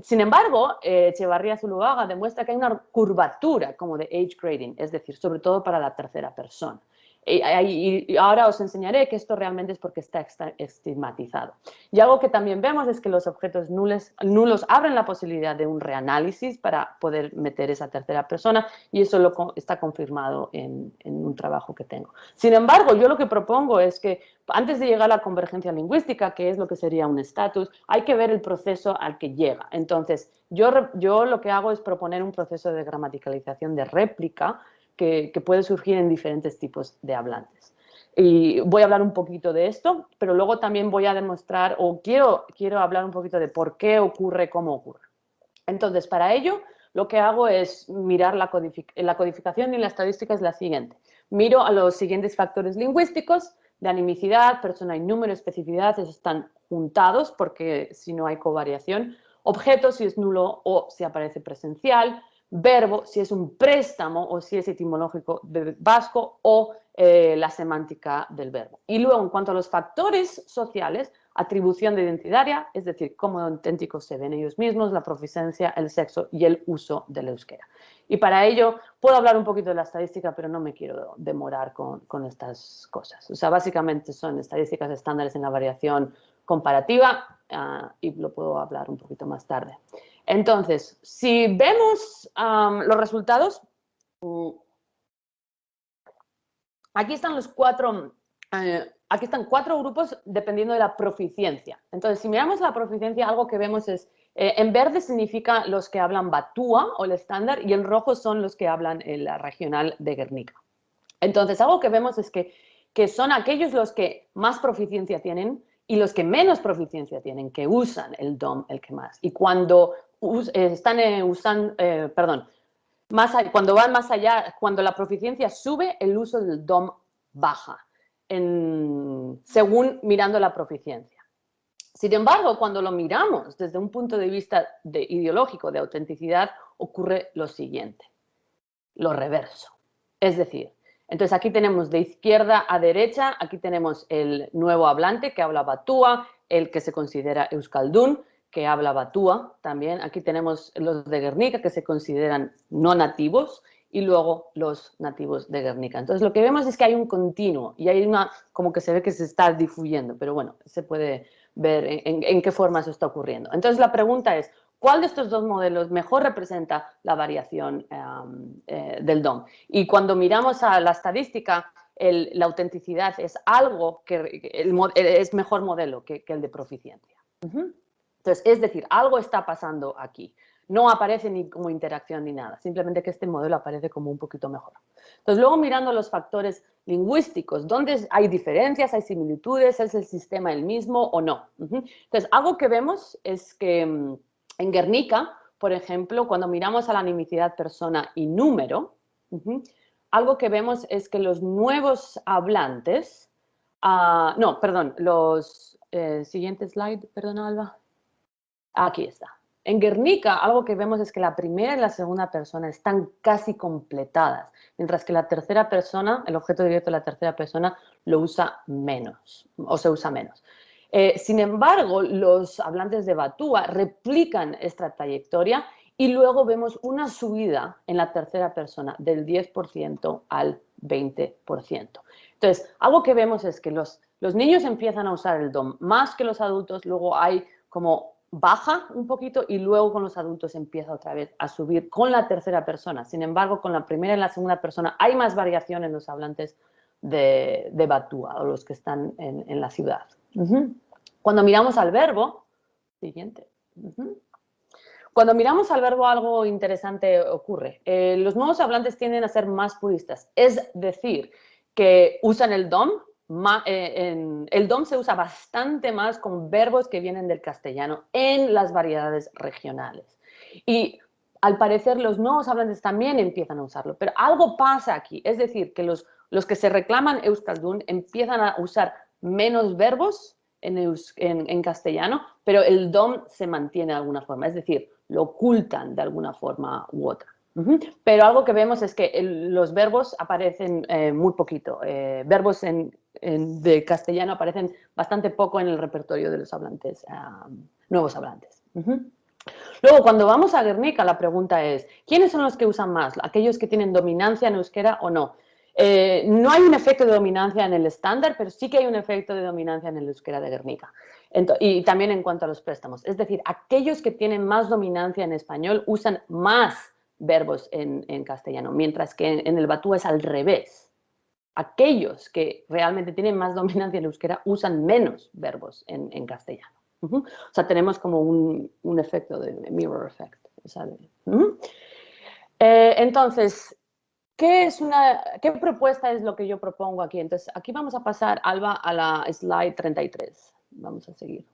Sin embargo, Echevarría Zuluaga demuestra que hay una curvatura como de age grading, es decir, sobre todo para la tercera persona. Y ahora os enseñaré que esto realmente es porque está estigmatizado. Y algo que también vemos es que los objetos nulos abren la posibilidad de un reanálisis para poder meter esa tercera persona y eso está confirmado en un trabajo que tengo. Sin embargo, yo lo que propongo es que antes de llegar a la convergencia lingüística, que es lo que sería un estatus, hay que ver el proceso al que llega. Entonces, yo lo que hago es proponer un proceso de gramaticalización de réplica que puede surgir en diferentes tipos de hablantes. Y voy a hablar un poquito de esto, pero luego también voy a demostrar, o quiero hablar un poquito de por qué ocurre, cómo ocurre. Entonces, para ello, lo que hago es mirar la codificación y la estadística es la siguiente. Miro a los siguientes factores lingüísticos, de animicidad, persona y número, especificidad, esos están juntados porque si no hay covariación. Objeto, si es nulo o si aparece presencial. Verbo, si es un préstamo o si es etimológico de vasco o la semántica del verbo. Y luego, en cuanto a los factores sociales, atribución de identitaria, es decir, cómo auténticos se ven ellos mismos, la proficiencia, el sexo y el uso del euskera. Y para ello puedo hablar un poquito de la estadística, pero no me quiero demorar con estas cosas. O sea, básicamente son estadísticas estándares en la variación comparativa y lo puedo hablar un poquito más tarde. Entonces, si vemos los resultados, aquí están aquí están 4 grupos dependiendo de la proficiencia. Entonces, si miramos la proficiencia, algo que vemos es, en verde significa los que hablan batúa o el estándar y en rojo son los que hablan la regional de Guernica. Entonces, algo que vemos es que son aquellos los que más proficiencia tienen y los que menos proficiencia tienen, que usan el DOM el que más. Y cuando están usando, cuando van más allá, cuando la proficiencia sube, el uso del DOM baja, según mirando la proficiencia. Sin embargo, cuando lo miramos desde un punto de vista ideológico, de autenticidad, ocurre lo siguiente, lo reverso. Es decir, entonces aquí tenemos de izquierda a derecha, aquí tenemos el nuevo hablante que habla batúa, el que se considera euskaldun, que habla batúa también. Aquí tenemos los de Guernica que se consideran no nativos y luego los nativos de Guernica. Entonces lo que vemos es que hay un continuo y hay como que se ve que se está difuyendo, pero bueno, se puede ver en qué forma eso está ocurriendo. Entonces la pregunta es, ¿cuál de estos dos modelos mejor representa la variación del DOM? Y cuando miramos a la estadística, la autenticidad es algo que es mejor modelo que el de proficiencia. Entonces, es decir, algo está pasando aquí. No aparece ni como interacción ni nada, simplemente que este modelo aparece como un poquito mejor. Entonces, luego mirando los factores lingüísticos, ¿dónde hay diferencias, hay similitudes, es el sistema el mismo o no? Entonces, algo que vemos es que en Guernica, por ejemplo, cuando miramos a la animicidad persona y número, algo que vemos es que los nuevos hablantes, siguiente slide, perdón, Alba. Aquí está. En Guernica, algo que vemos es que la primera y la segunda persona están casi completadas, mientras que la tercera persona, el objeto directo de la tercera persona, lo usa menos, o se usa menos. Sin embargo, los hablantes de batúa replican esta trayectoria y luego vemos una subida en la tercera persona del 10% al 20%. Entonces, algo que vemos es que los niños empiezan a usar el DOM más que los adultos, luego hay como baja un poquito y luego con los adultos empieza otra vez a subir con la tercera persona. Sin embargo, con la primera y la segunda persona hay más variación en los hablantes de batúa o los que están en la ciudad. Cuando miramos al verbo, siguiente. Cuando miramos al verbo, algo interesante ocurre. Los nuevos hablantes tienden a ser más puristas, es decir, que usan el DOM. El DOM se usa bastante más con verbos que vienen del castellano en las variedades regionales. Y al parecer los nuevos hablantes también empiezan a usarlo, pero algo pasa aquí, es decir, que los que se reclaman euskaldun empiezan a usar menos verbos en castellano, pero el DOM se mantiene de alguna forma, es decir, lo ocultan de alguna forma u otra. Pero algo que vemos es que los verbos aparecen muy poquito. Verbos de castellano aparecen bastante poco en el repertorio de los hablantes, nuevos hablantes. Luego, cuando vamos a Guernica, la pregunta es, ¿quiénes son los que usan más? ¿Aquellos que tienen dominancia en euskera o no? No hay un efecto de dominancia en el estándar, pero sí que hay un efecto de dominancia en el euskera de Guernica. Y también en cuanto a los préstamos. Es decir, aquellos que tienen más dominancia en español usan más verbos en castellano, mientras que en el batúa es al revés. Aquellos que realmente tienen más dominancia en euskera usan menos verbos en castellano. O sea, tenemos como un efecto de mirror effect. Entonces, ¿qué propuesta es lo que yo propongo aquí? Entonces, aquí vamos a pasar, Alba, a la slide 33. Vamos a seguir.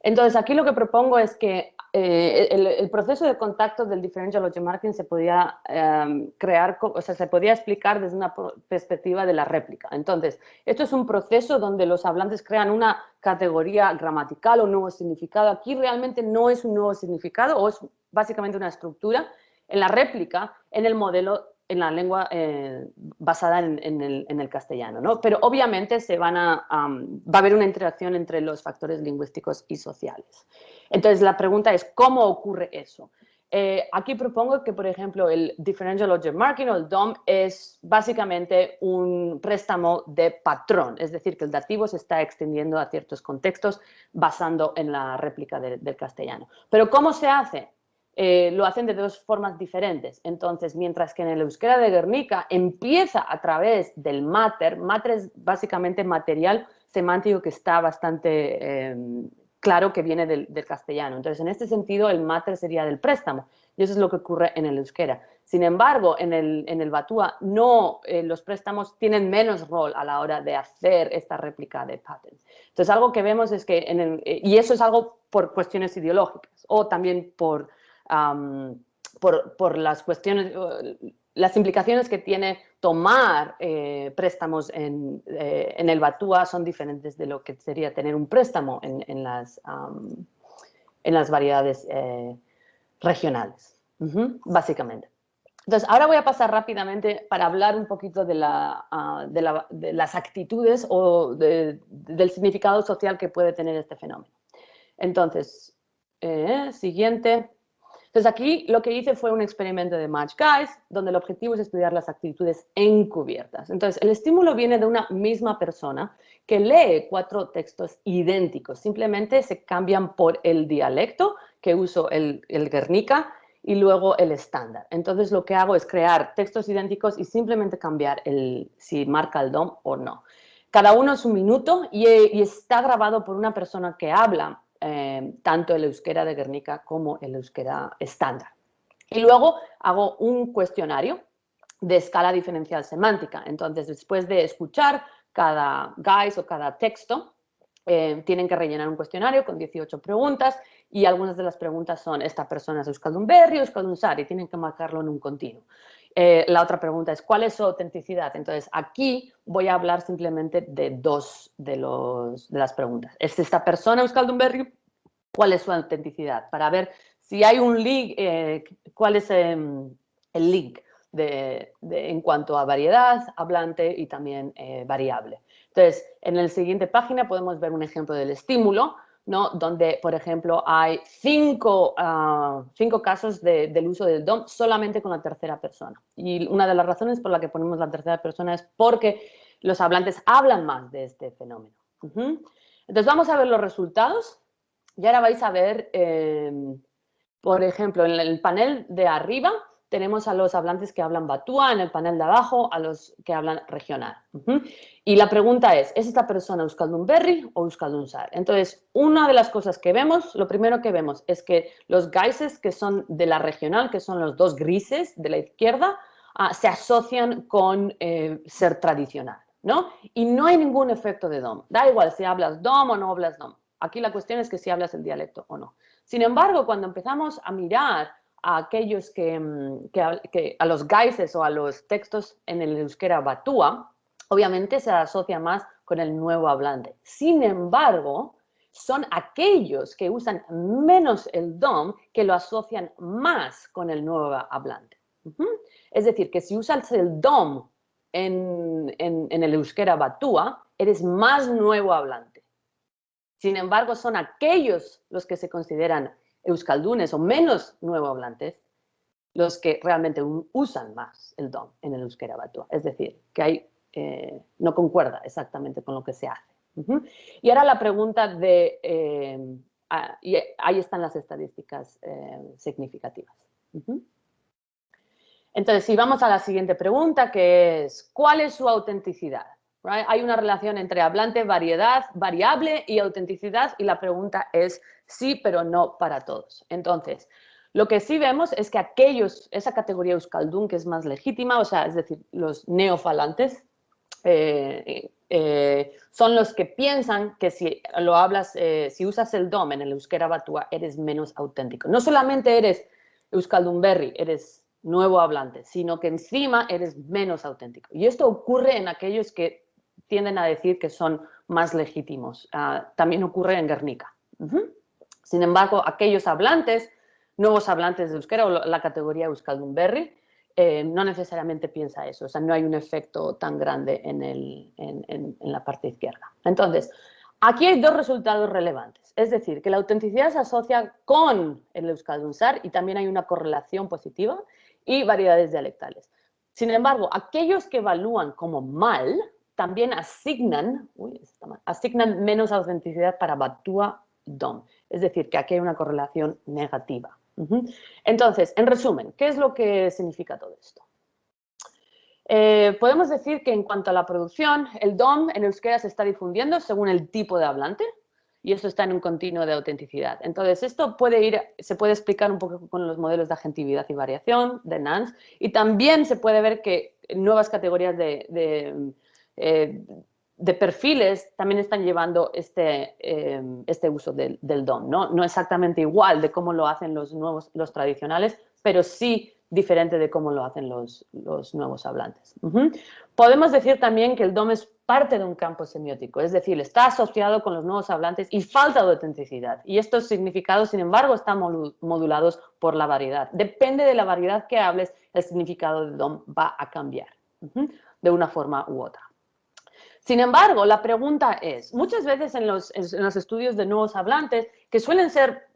Entonces, aquí lo que propongo es que el proceso de contacto del differential logic marking se podía crear, o sea, se podía explicar desde una perspectiva de la réplica. Entonces, esto es un proceso donde los hablantes crean una categoría gramatical o nuevo significado. Aquí realmente no es un nuevo significado, o es básicamente una estructura. En la réplica, en el modelo, en la lengua basada en el castellano, ¿no? Pero obviamente va a haber una interacción entre los factores lingüísticos y sociales. Entonces la pregunta es, ¿cómo ocurre eso? Aquí propongo que, por ejemplo, el Differential Logic Marking o el DOM es básicamente un préstamo de patrón, es decir, que el dativo se está extendiendo a ciertos contextos basando en la réplica del castellano. ¿Pero cómo se hace? Lo hacen de dos formas diferentes. Entonces, mientras que en el euskera de Guernica empieza a través del mater es básicamente material semántico que está bastante claro que viene del castellano. Entonces, en este sentido, el mater sería del préstamo, y eso es lo que ocurre en el euskera. Sin embargo, en el batúa los préstamos tienen menos rol a la hora de hacer esta réplica de patterns. Entonces, algo que vemos es que, y eso es algo por cuestiones ideológicas, o también por las cuestiones, las implicaciones que tiene tomar préstamos en el batúa son diferentes de lo que sería tener un préstamo en las variedades regionales, básicamente. Entonces, ahora voy a pasar rápidamente para hablar un poquito de las actitudes o del significado social que puede tener este fenómeno. Entonces, siguiente. Entonces, aquí lo que hice fue un experimento de Match Guys, donde el objetivo es estudiar las actitudes encubiertas. Entonces, el estímulo viene de una misma persona que lee 4 textos idénticos. Simplemente se cambian por el dialecto, que uso el Guernica, y luego el estándar. Entonces, lo que hago es crear textos idénticos y simplemente cambiar si marca el DOM o no. Cada uno es un minuto y está grabado por una persona que habla tanto el euskera de Guernica como el euskera estándar. Y luego hago un cuestionario de escala diferencial semántica. Entonces, después de escuchar cada guys o cada texto, tienen que rellenar un cuestionario con 18 preguntas y algunas de las preguntas son, ¿esta persona es euskaldun-berri o euskaldun-sari? Tienen que marcarlo en un continuo. La otra pregunta es, ¿cuál es su autenticidad? Entonces, aquí voy a hablar simplemente de 2 de las preguntas. ¿Es esta persona euskaldun-berri? ¿Cuál es su autenticidad? Para ver si hay un link, cuál es el link en cuanto a variedad, hablante y también variable. Entonces, en la siguiente página podemos ver un ejemplo del estímulo, ¿no? Donde, por ejemplo, hay 5 casos del uso del DOM solamente con la tercera persona. Y una de las razones por la que ponemos la tercera persona es porque los hablantes hablan más de este fenómeno. Entonces, vamos a ver los resultados. Y ahora vais a ver, por ejemplo, en el panel de arriba tenemos a los hablantes que hablan batúa en el panel de abajo, a los que hablan regional. Y la pregunta es esta persona euskaldun berri o euskaldun zahar? Entonces, una de las cosas que vemos, lo primero que vemos es que los gaises que son de la regional, que son los dos grises de la izquierda, se asocian con ser tradicional, ¿no? Y no hay ningún efecto de DOM. Da igual si hablas DOM o no hablas DOM. Aquí la cuestión es que si hablas el dialecto o no. Sin embargo, cuando empezamos a mirar a aquellos a los gaises o a los textos en el euskera batúa, obviamente se asocia más con el nuevo hablante. Sin embargo, son aquellos que usan menos el DOM que lo asocian más con el nuevo hablante. Es decir, que si usas el DOM en el euskera batúa, eres más nuevo hablante. Sin embargo, son aquellos los que se consideran euskaldunes o menos nuevo hablantes los que realmente usan más el DOM en el euskera batúa. Es decir, que no concuerda exactamente con lo que se hace. Y ahora la pregunta y ahí están las estadísticas significativas. Entonces, si vamos a la siguiente pregunta, que es, ¿cuál es su autenticidad? Right? Hay una relación entre hablante, variable y autenticidad, y la pregunta es sí, pero no para todos. Entonces, lo que sí vemos es que esa categoría euskaldun que es más legítima, o sea, es decir, los neofalantes, son los que piensan que si si usas el DOM en el euskera batúa, eres menos auténtico. No solamente eres euskaldun berri, eres nuevo hablante, sino que encima eres menos auténtico. Y esto ocurre en aquellos que tienden a decir que son más legítimos. También ocurre en Guernica. Sin embargo, aquellos nuevos hablantes de euskera o la categoría euskaldun berri, no necesariamente piensa eso. O sea, no hay un efecto tan grande en la parte izquierda. Entonces, aquí hay dos resultados relevantes. Es decir, que la autenticidad se asocia con el euskaldun zahar y también hay una correlación positiva y variedades dialectales. Sin embargo, aquellos que evalúan como mal también asignan menos autenticidad para batúa DOM. Es decir, que aquí hay una correlación negativa. Entonces, en resumen, ¿qué es lo que significa todo esto? Podemos decir que en cuanto a la producción, el DOM en euskera se está difundiendo según el tipo de hablante y esto está en un continuo de autenticidad. Entonces, esto se puede explicar un poco con los modelos de agentividad y variación de Nance y también se puede ver que nuevas categorías de perfiles también están llevando este uso del DOM, ¿no? No exactamente igual de cómo lo hacen los tradicionales, pero sí diferente de cómo lo hacen los nuevos hablantes. Podemos decir también que el DOM es parte de un campo semiótico, es decir, está asociado con los nuevos hablantes y falta de autenticidad. Y estos significados, sin embargo, están modulados por la variedad. Depende de la variedad que hables, el significado del DOM va a cambiar de una forma u otra. Sin embargo, la pregunta es, muchas veces en los estudios de nuevos hablantes, que suelen ser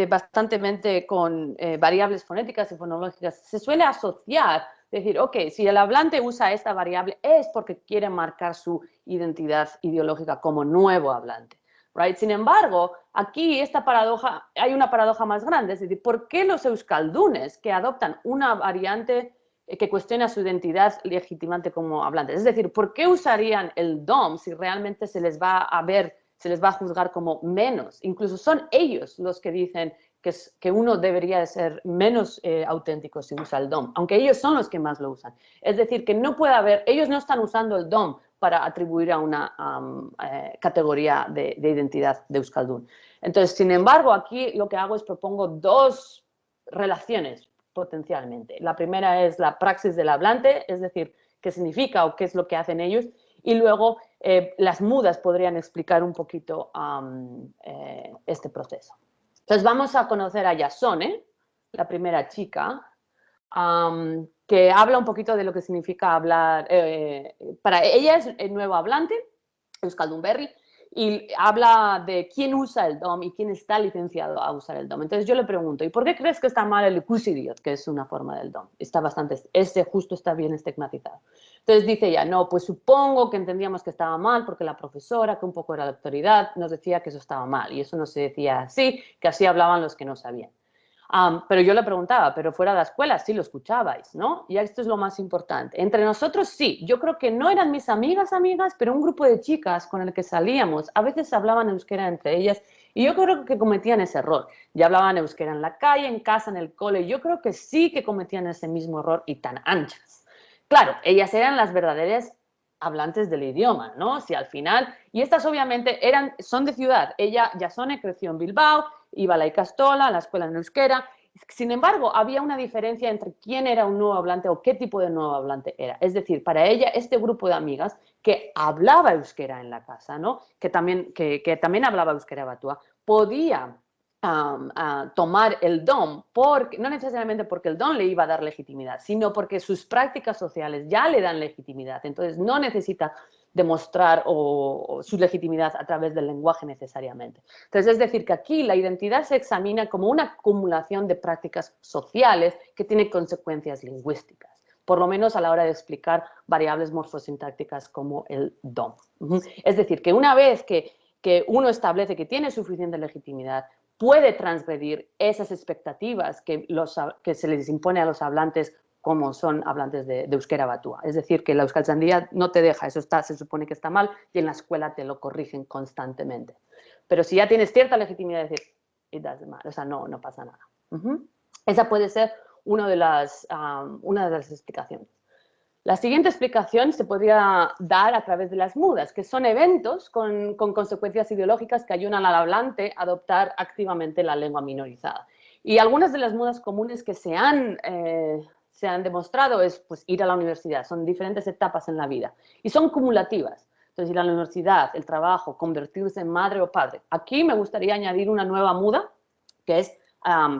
bastante con variables fonéticas y fonológicas, se suele asociar, decir, ok, si el hablante usa esta variable es porque quiere marcar su identidad ideológica como nuevo hablante. Right? Sin embargo, aquí hay una paradoja más grande, es decir, ¿por qué los euskaldunes que adoptan una variante que cuestiona su identidad legitimante como hablantes? Es decir, ¿por qué usarían el DOM si realmente se les va a juzgar como menos? Incluso son ellos los que dicen que uno debería de ser menos auténtico si usa el DOM, aunque ellos son los que más lo usan. Es decir, que no puede haber, ellos no están usando el DOM para atribuir a una categoría de identidad de euskaldun. Entonces, sin embargo, aquí lo que hago es propongo dos relaciones potencialmente. La primera es la praxis del hablante, es decir, qué significa o qué es lo que hacen ellos, y luego las mudas podrían explicar un poquito este proceso. Entonces vamos a conocer a Yasone, la primera chica, que habla un poquito de lo que significa hablar. Para ella es el nuevo hablante, euskaldun berri, y habla de quién usa el DOM y quién está licenciado a usar el DOM. Entonces yo le pregunto, ¿y por qué crees que está mal el ikusidiot, que es una forma del DOM? Justo está bien estigmatizado. Entonces dice ella, no, pues supongo que entendíamos que estaba mal porque la profesora, que un poco era la autoridad, nos decía que eso estaba mal y eso no se decía así, que así hablaban los que no sabían. Pero yo le preguntaba, pero fuera de la escuela sí lo escuchabais, ¿no? Y esto es lo más importante. Entre nosotros sí, yo creo que no eran mis amigas, pero un grupo de chicas con el que salíamos, a veces hablaban euskera entre ellas y yo creo que cometían ese error. Ya hablaban euskera en la calle, en casa, en el cole, yo creo que sí que cometían ese mismo error y tan anchas. Claro, ellas eran las verdaderas hablantes del idioma, ¿no? Si al final, y estas obviamente son de ciudad. Ella, Jasone, creció en Bilbao, iba a la Ikastola, a la escuela en euskera. Sin embargo, había una diferencia entre quién era un nuevo hablante o qué tipo de nuevo hablante era. Es decir, para ella, este grupo de amigas que hablaba euskera en la casa, ¿no? Que también hablaba euskera batua, podía tomar el don, no necesariamente porque el don le iba a dar legitimidad, sino porque sus prácticas sociales ya le dan legitimidad. Entonces, no necesita demostrar su legitimidad a través del lenguaje necesariamente. Entonces, es decir, que aquí la identidad se examina como una acumulación de prácticas sociales que tiene consecuencias lingüísticas, por lo menos a la hora de explicar variables morfosintácticas como el DOM. Es decir, que una vez que uno establece que tiene suficiente legitimidad, puede transgredir esas expectativas que se les impone a los hablantes como son hablantes de euskera batua. Es decir, que la euskaltzaindia no te deja, eso se supone que está mal y en la escuela te lo corrigen constantemente. Pero si ya tienes cierta legitimidad de decir, it doesn't matter, o sea, no pasa nada. Esa puede ser una de las explicaciones. La siguiente explicación se podría dar a través de las mudas, que son eventos con consecuencias ideológicas que ayudan al hablante a adoptar activamente la lengua minorizada. Y algunas de las mudas comunes que se han demostrado es pues, ir a la universidad, son diferentes etapas en la vida y son cumulativas. Entonces, ir a la universidad, el trabajo, convertirse en madre o padre. Aquí me gustaría añadir una nueva muda, que es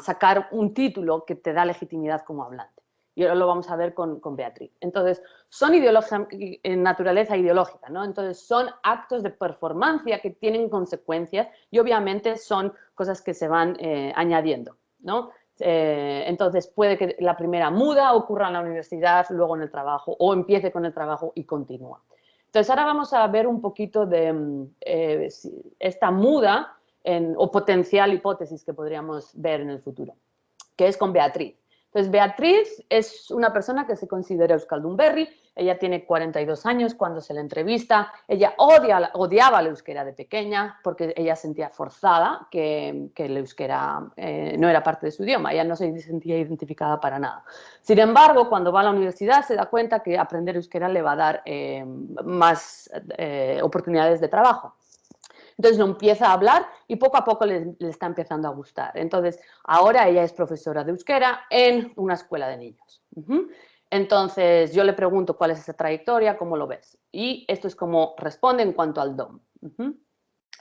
sacar un título que te da legitimidad como hablante. Y ahora lo vamos a ver con Beatriz. Entonces, son en naturaleza ideológica, ¿no? Entonces, son actos de performancia que tienen consecuencias y obviamente son cosas que se van añadiendo, ¿no? Entonces, puede que la primera muda ocurra en la universidad, luego en el trabajo, o empiece con el trabajo y continúa. Entonces, ahora vamos a ver un poquito de esta muda o potencial hipótesis que podríamos ver en el futuro, que es con Beatriz. Entonces, Beatriz es una persona que se considera euskaldunberri, ella tiene 42 años cuando se le entrevista, ella odiaba el euskera de pequeña porque ella sentía forzada que el euskera no era parte de su idioma, ella no se sentía identificada para nada. Sin embargo, cuando va a la universidad se da cuenta que aprender euskera le va a dar más oportunidades de trabajo. Entonces lo empieza a hablar y poco a poco le está empezando a gustar. Entonces ahora ella es profesora de euskera en una escuela de niños. Entonces yo le pregunto cuál es esa trayectoria, cómo lo ves. Y esto es como responde en cuanto al DOM.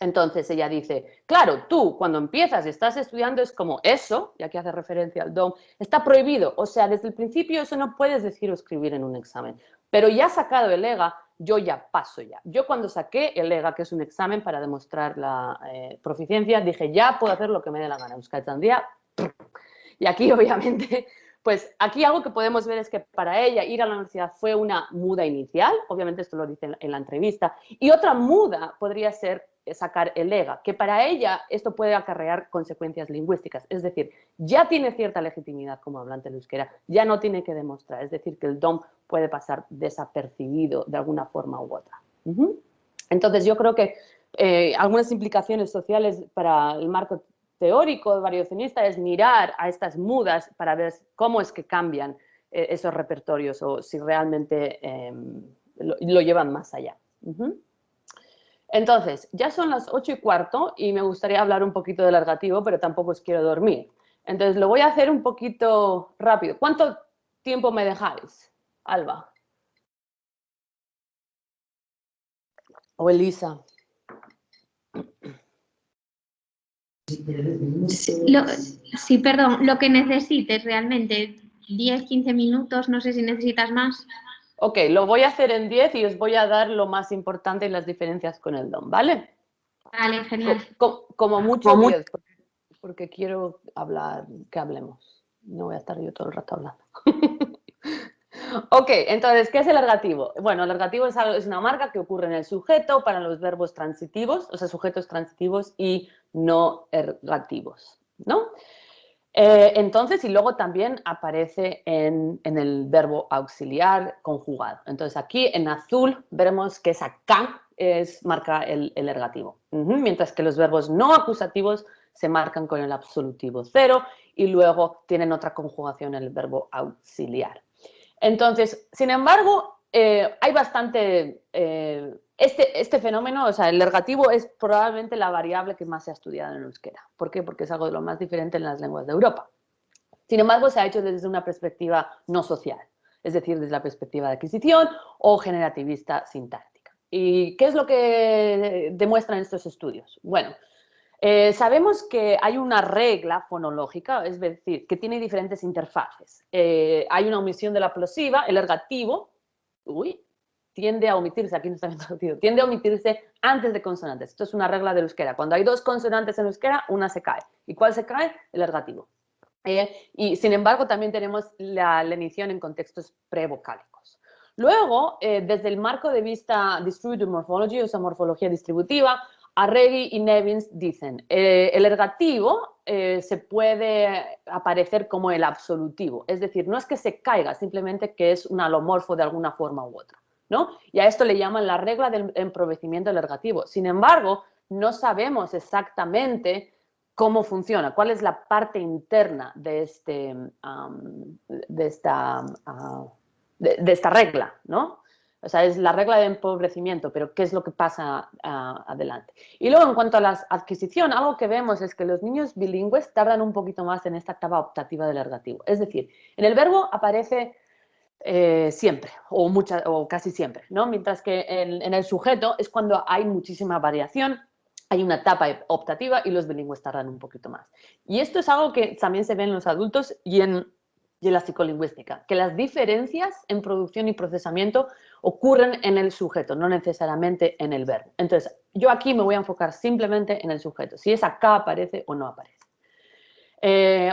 Entonces ella dice, claro, tú cuando empiezas y estás estudiando es como eso, y aquí hace referencia al DOM, está prohibido. O sea, desde el principio eso no puedes decir o escribir en un examen. Pero ya sacado el EGA, yo ya paso ya. Yo cuando saqué el EGA, que es un examen para demostrar la proficiencia, dije, ya puedo hacer lo que me dé la gana. Euskaltzaindia. Y aquí, obviamente, pues aquí algo que podemos ver es que para ella ir a la universidad fue una muda inicial, obviamente esto lo dice en la entrevista, y otra muda podría ser sacar el EGA, que para ella esto puede acarrear consecuencias lingüísticas, es decir, ya tiene cierta legitimidad como hablante de euskera, ya no tiene que demostrar, es decir, que el DOM puede pasar desapercibido de alguna forma u otra. Entonces yo creo que algunas implicaciones sociales para el marco teórico variacionista es mirar a estas mudas para ver cómo es que cambian esos repertorios o si realmente lo llevan más allá. Entonces, ya son las 8:15 y me gustaría hablar un poquito del ergativo, pero tampoco os quiero dormir. Entonces, lo voy a hacer un poquito rápido. ¿Cuánto tiempo me dejáis, Alba? O Elisa. Sí, perdón, lo que necesites realmente, 10, 15 minutos, no sé si necesitas más. Ok, lo voy a hacer en 10 y os voy a dar lo más importante y las diferencias con el DOM, ¿vale? Vale, genial. Como mucho 10, porque quiero que hablemos. No voy a estar yo todo el rato hablando. Ok, entonces, ¿qué es el ergativo? Bueno, el ergativo es una marca que ocurre en el sujeto para los verbos transitivos, o sea, sujetos transitivos y no ergativos, ¿no? Entonces, y luego también aparece en el verbo auxiliar conjugado. Entonces, aquí en azul veremos que esa K marca el ergativo, mientras que los verbos no acusativos se marcan con el absolutivo cero y luego tienen otra conjugación en el verbo auxiliar. Entonces, sin embargo, hay bastante... Este fenómeno, o sea, el ergativo es probablemente la variable que más se ha estudiado en euskera. ¿Por qué? Porque es algo de lo más diferente en las lenguas de Europa. Sin embargo, se ha hecho desde una perspectiva no social, es decir, desde la perspectiva de adquisición o generativista sintáctica. ¿Y qué es lo que demuestran estos estudios? Bueno, sabemos que hay una regla fonológica, es decir, que tiene diferentes interfaces. Hay una omisión de la plosiva, el ergativo, tiende a omitirse, aquí no está bien traducido, tiende a omitirse antes de consonantes. Esto es una regla del euskera. Cuando hay dos consonantes en euskera, una se cae. ¿Y cuál se cae? El ergativo. Y sin embargo, también tenemos la lenición en contextos prevocálicos. Luego, desde el marco de vista Distributed Morphology, o sea, morfología distributiva, Arregui y Nevins dicen, el ergativo se puede aparecer como el absolutivo, es decir, no es que se caiga, simplemente que es un alomorfo de alguna forma u otra, ¿no? Y a esto le llaman la regla del empobrecimiento del ergativo. Sin embargo, no sabemos exactamente cómo funciona, cuál es la parte interna de, esta regla, ¿no? O sea, es la regla de empobrecimiento, pero ¿qué es lo que pasa adelante? Y luego, en cuanto a la adquisición, algo que vemos es que los niños bilingües tardan un poquito más en esta etapa optativa del ergativo. Es decir, en el verbo aparece siempre, o casi siempre, ¿no? Mientras que en el sujeto es cuando hay muchísima variación, hay una etapa optativa y los bilingües tardan un poquito más. Y esto es algo que también se ve en los adultos y en la psicolingüística, que las diferencias en producción y procesamiento ocurren en el sujeto, no necesariamente en el verbo. Entonces, yo aquí me voy a enfocar simplemente en el sujeto, si esa K aparece o no aparece.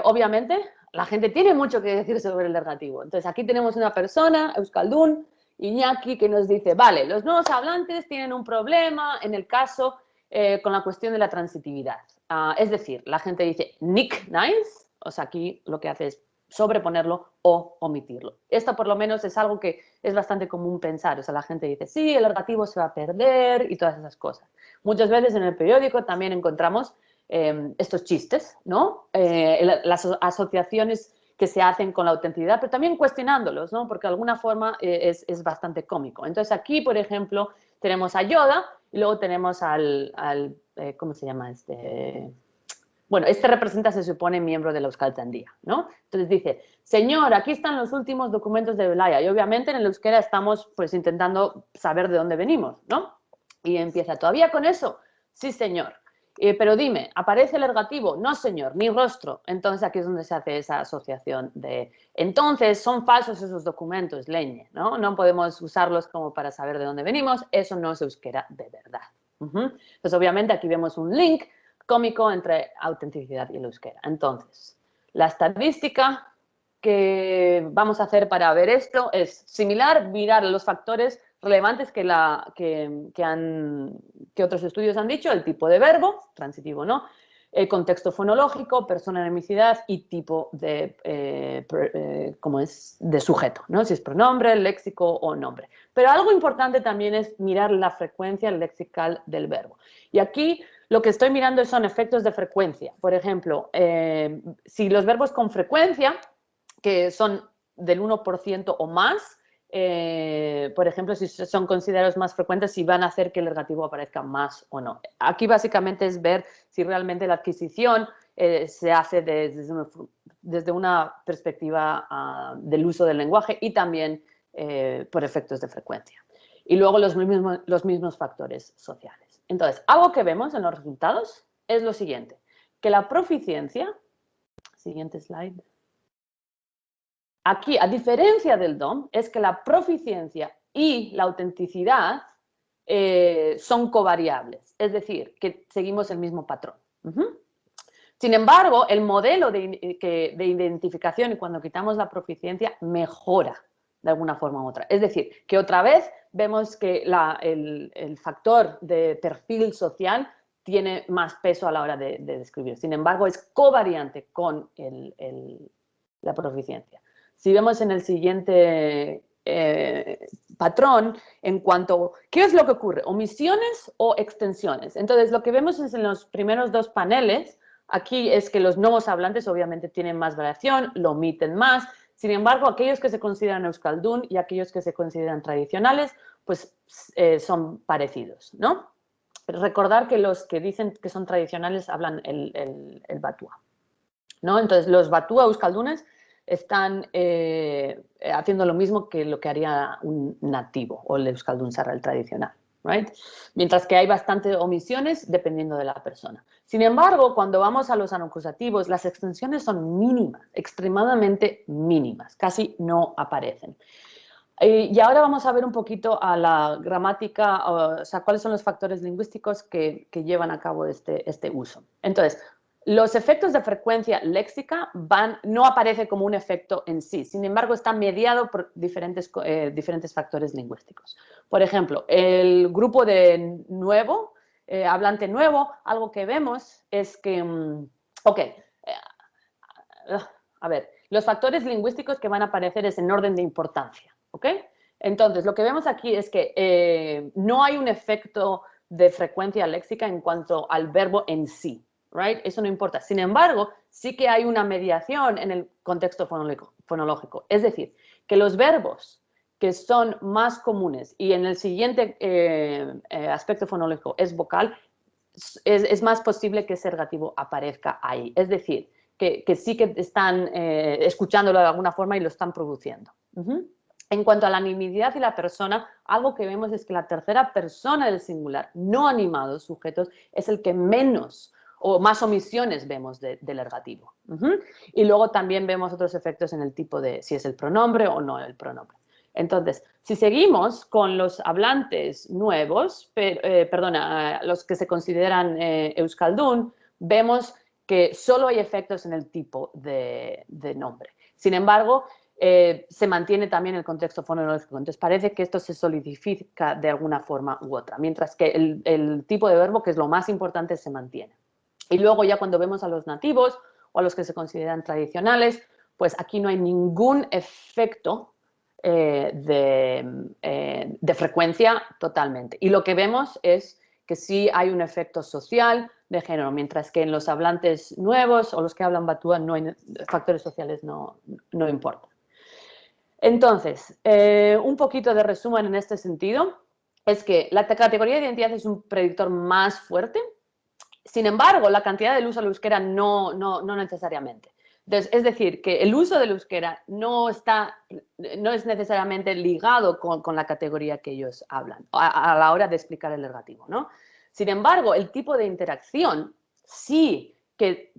Obviamente, la gente tiene mucho que decir sobre el ergativo. Entonces, aquí tenemos una persona, Euskaldun, Iñaki, que nos dice, vale, los nuevos hablantes tienen un problema en el caso con la cuestión de la transitividad. Es decir, la gente dice Nick nice, o sea, aquí lo que hace es sobreponerlo o omitirlo. Esto por lo menos es algo que es bastante común pensar. O sea, la gente dice, sí, el ergativo se va a perder y todas esas cosas. Muchas veces en el periódico también encontramos estos chistes, ¿no? Las asociaciones que se hacen con la autenticidad, pero también cuestionándolos, ¿no? Porque de alguna forma es bastante cómico. Entonces aquí, por ejemplo, tenemos a Yoda y luego tenemos ¿cómo se llama este? Bueno, este representa, se supone, miembro de la Euskaltzaindia, ¿no? Entonces dice, señor, aquí están los últimos documentos de Belaya. Y obviamente en el euskera estamos pues intentando saber de dónde venimos, ¿no? Y empieza, ¿todavía con eso? Sí, señor. Pero dime, ¿aparece el ergativo? No, señor, ni rostro. Entonces aquí es donde se hace esa asociación de... Entonces son falsos esos documentos, leñe, ¿no? No podemos usarlos como para saber de dónde venimos. Eso no es euskera de verdad. Entonces obviamente aquí vemos un link cómico entre autenticidad y el euskera. Entonces, la estadística que vamos a hacer para ver esto es similar, mirar los factores relevantes que otros estudios han dicho, el tipo de verbo, transitivo no, el contexto fonológico, personalidad y tipo de, de sujeto, ¿no? Si es pronombre, léxico o nombre. Pero algo importante también es mirar la frecuencia lexical del verbo. Y aquí lo que estoy mirando son efectos de frecuencia. Por ejemplo, si los verbos con frecuencia, que son del 1% o más, por ejemplo, si son considerados más frecuentes, si van a hacer que el ergativo aparezca más o no. Aquí básicamente es ver si realmente la adquisición se hace desde una perspectiva del uso del lenguaje y también por efectos de frecuencia. Y luego los mismos factores sociales. Entonces, algo que vemos en los resultados es lo siguiente, que la proficiencia, siguiente slide, aquí, a diferencia del DOM, es que la proficiencia y la autenticidad son covariables, es decir, que seguimos el mismo patrón. Sin embargo, el modelo de identificación, y cuando quitamos la proficiencia, mejora de alguna forma u otra. Es decir, que otra vez vemos que el factor de perfil social tiene más peso a la hora de describir. Sin embargo, es covariante con la proficiencia. Si vemos en el siguiente patrón, en cuanto, ¿qué es lo que ocurre? ¿Omisiones o extensiones? Entonces, lo que vemos es en los primeros dos paneles, aquí es que los nuevos hablantes obviamente tienen más variación, lo omiten más. Sin embargo, aquellos que se consideran euskaldun y aquellos que se consideran tradicionales, pues son parecidos, ¿no? Recordar que los que dicen que son tradicionales hablan el batúa, ¿no? Entonces, los batúa euskaldunes están haciendo lo mismo que lo que haría un nativo o el euskaldun sarra, el tradicional, right? Mientras que hay bastantes omisiones dependiendo de la persona. Sin embargo, cuando vamos a los anacusativos, las extensiones son mínimas, extremadamente mínimas, casi no aparecen. Y ahora vamos a ver un poquito a la gramática, o sea, cuáles son los factores lingüísticos que llevan a cabo este uso. Entonces, los efectos de frecuencia léxica no aparece como un efecto en sí, sin embargo, está mediado por diferentes factores lingüísticos. Por ejemplo, el grupo de nuevo, hablante nuevo, algo que vemos es que, a ver, los factores lingüísticos que van a aparecer es en orden de importancia. ¿Ok? Entonces, lo que vemos aquí es que no hay un efecto de frecuencia léxica en cuanto al verbo en sí, right? Eso no importa. Sin embargo, sí que hay una mediación en el contexto fonológico. Es decir, que los verbos que son más comunes y en el siguiente aspecto fonológico es vocal, es más posible que ese ergativo aparezca ahí. Es decir, que sí que están escuchándolo de alguna forma y lo están produciendo. En cuanto a la anonimidad y la persona, algo que vemos es que la tercera persona del singular, no animado, sujetos, es el que menos o más omisiones vemos del ergativo. Y luego también vemos otros efectos en el tipo de si es el pronombre o no el pronombre. Entonces, si seguimos con los hablantes nuevos, los que se consideran euskaldun, vemos que solo hay efectos en el tipo de nombre. Sin embargo, se mantiene también el contexto fonológico. Entonces, parece que esto se solidifica de alguna forma u otra, mientras que el tipo de verbo, que es lo más importante, se mantiene. Y luego ya cuando vemos a los nativos o a los que se consideran tradicionales, pues aquí no hay ningún efecto de frecuencia totalmente. Y lo que vemos es que sí hay un efecto social de género, mientras que en los hablantes nuevos o los que hablan batúa no hay factores sociales, no importan. Entonces, un poquito de resumen en este sentido es que la categoría de identidad es un predictor más fuerte. Sin embargo, la cantidad del uso del euskera no necesariamente. Entonces, es decir, que el uso del euskera no es necesariamente ligado con la categoría que ellos hablan a la hora de explicar el ergativo, ¿no? Sin embargo, el tipo de interacción sí que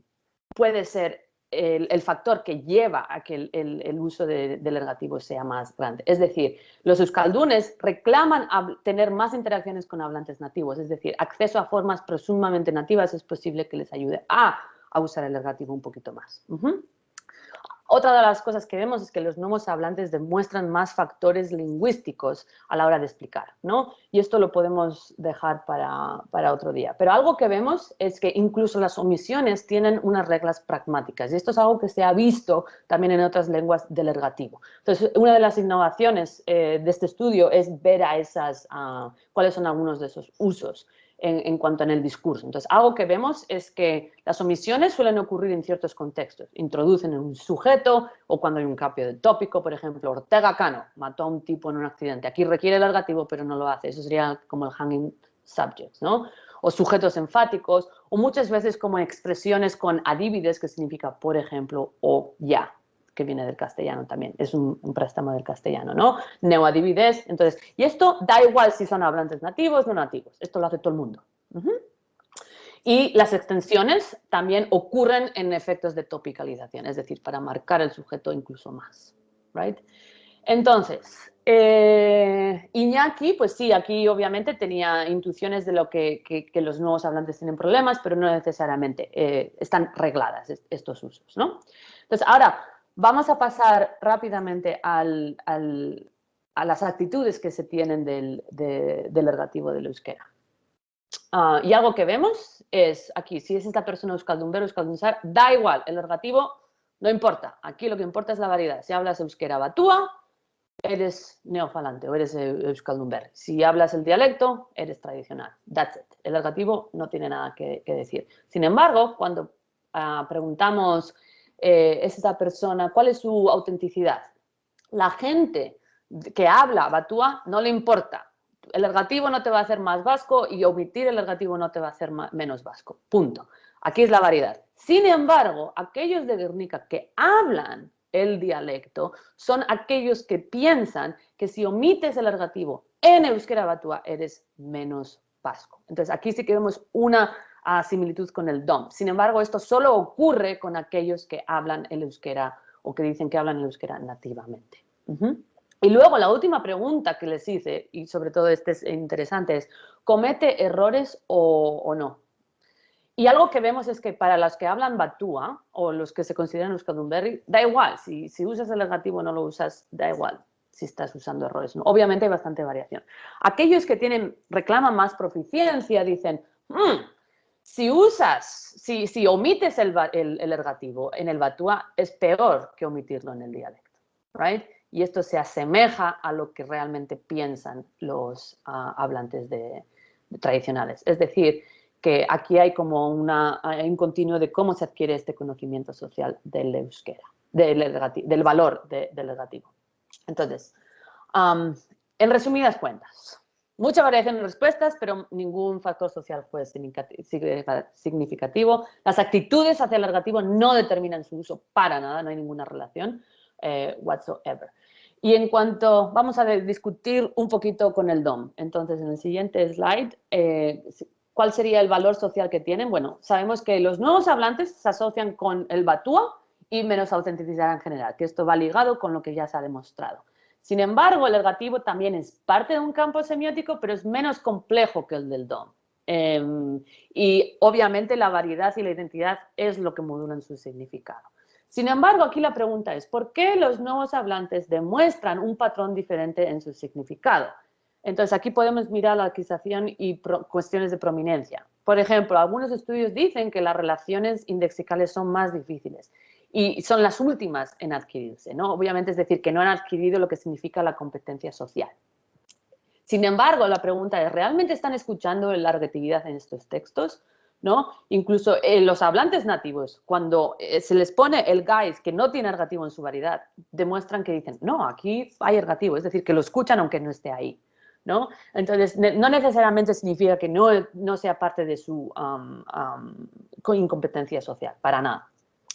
puede ser el factor que lleva a que el uso del ergativo sea más grande. Es decir, los euskaldunes reclaman tener más interacciones con hablantes nativos, es decir, acceso a formas presumamente nativas es posible que les ayude a usar el ergativo un poquito más. Otra de las cosas que vemos es que los nuevos hablantes demuestran más factores lingüísticos a la hora de explicar, ¿no? Y esto lo podemos dejar para otro día. Pero algo que vemos es que incluso las omisiones tienen unas reglas pragmáticas. Y esto es algo que se ha visto también en otras lenguas del ergativo. Entonces, una de las innovaciones de este estudio es ver cuáles son algunos de esos usos en cuanto en el discurso. Entonces, algo que vemos es que las omisiones suelen ocurrir en ciertos contextos. Introducen en un sujeto o cuando hay un cambio de tópico, por ejemplo, Ortega Cano mató a un tipo en un accidente. Aquí requiere el ergativo, pero no lo hace. Eso sería como el hanging subjects, ¿no? O sujetos enfáticos, o muchas veces como expresiones con adívides, que significa, por ejemplo, o ya, que viene del castellano también, es un préstamo del castellano, ¿no? Neoadivides, entonces, y esto da igual si son hablantes nativos o no nativos, esto lo hace todo el mundo. Y las extensiones también ocurren en efectos de topicalización, es decir, para marcar el sujeto incluso más, right? Entonces, Iñaki, pues sí, aquí obviamente tenía intuiciones de lo que los nuevos hablantes tienen problemas, pero no necesariamente están regladas estos usos, ¿no? Entonces, ahora vamos a pasar rápidamente a las actitudes que se tienen del ergativo del euskera. Y algo que vemos es aquí, si es esta persona euskaldun euskaldunzar, da igual, el ergativo no importa. Aquí lo que importa es la variedad. Si hablas euskera batua, eres neofalante o eres euskaldun. Si hablas el dialecto, eres tradicional. That's it. El ergativo no tiene nada que decir. Sin embargo, cuando preguntamos es esta persona, ¿cuál es su autenticidad? La gente que habla batua no le importa. El ergativo no te va a hacer más vasco y omitir el ergativo no te va a hacer menos vasco. Punto. Aquí es la variedad. Sin embargo, aquellos de Guernica que hablan el dialecto son aquellos que piensan que si omites el ergativo en euskera batua eres menos vasco. Entonces aquí sí que vemos una similitud con el DOM. Sin embargo, esto solo ocurre con aquellos que hablan el euskera o que dicen que hablan el euskera nativamente. Y luego la última pregunta que les hice, y sobre todo este es interesante, es ¿comete errores o no? Y algo que vemos es que para los que hablan batua o los que se consideran euskaldunberri, da igual, si usas el negativo o no lo usas, da igual si estás usando errores. ¿No? Obviamente hay bastante variación. Aquellos que reclaman más proficiencia dicen, si omites el ergativo en el batua, es peor que omitirlo en el dialecto. Right? Y esto se asemeja a lo que realmente piensan los hablantes tradicionales. Es decir, que aquí hay como un continuo de cómo se adquiere este conocimiento social del euskera, del valor del ergativo. Entonces, en resumidas cuentas, mucha variación en respuestas, pero ningún factor social fue significativo. Las actitudes hacia el ergativo no determinan su uso para nada, no hay ninguna relación whatsoever. Y en cuanto, vamos a discutir un poquito con el DOM. Entonces, en el siguiente slide, ¿cuál sería el valor social que tienen? Bueno, sabemos que los nuevos hablantes se asocian con el batua y menos autenticidad en general, que esto va ligado con lo que ya se ha demostrado. Sin embargo, el ergativo también es parte de un campo semiótico, pero es menos complejo que el del DOM. Y obviamente la variedad y la identidad es lo que modulan su significado. Sin embargo, aquí la pregunta es, ¿por qué los nuevos hablantes demuestran un patrón diferente en su significado? Entonces, aquí podemos mirar la adquisición y cuestiones de prominencia. Por ejemplo, algunos estudios dicen que las relaciones indexicales son más difíciles y son las últimas en adquirirse, ¿no? Obviamente, es decir, que no han adquirido lo que significa la competencia social. Sin embargo, la pregunta es, ¿realmente están escuchando la ergatividad en estos textos? ¿No? Incluso los hablantes nativos, cuando se les pone el guys que no tiene ergativo en su variedad, demuestran que dicen, no, aquí hay ergativo, es decir, que lo escuchan aunque no esté ahí. ¿No? Entonces, no necesariamente significa que no sea parte de su incompetencia social, para nada.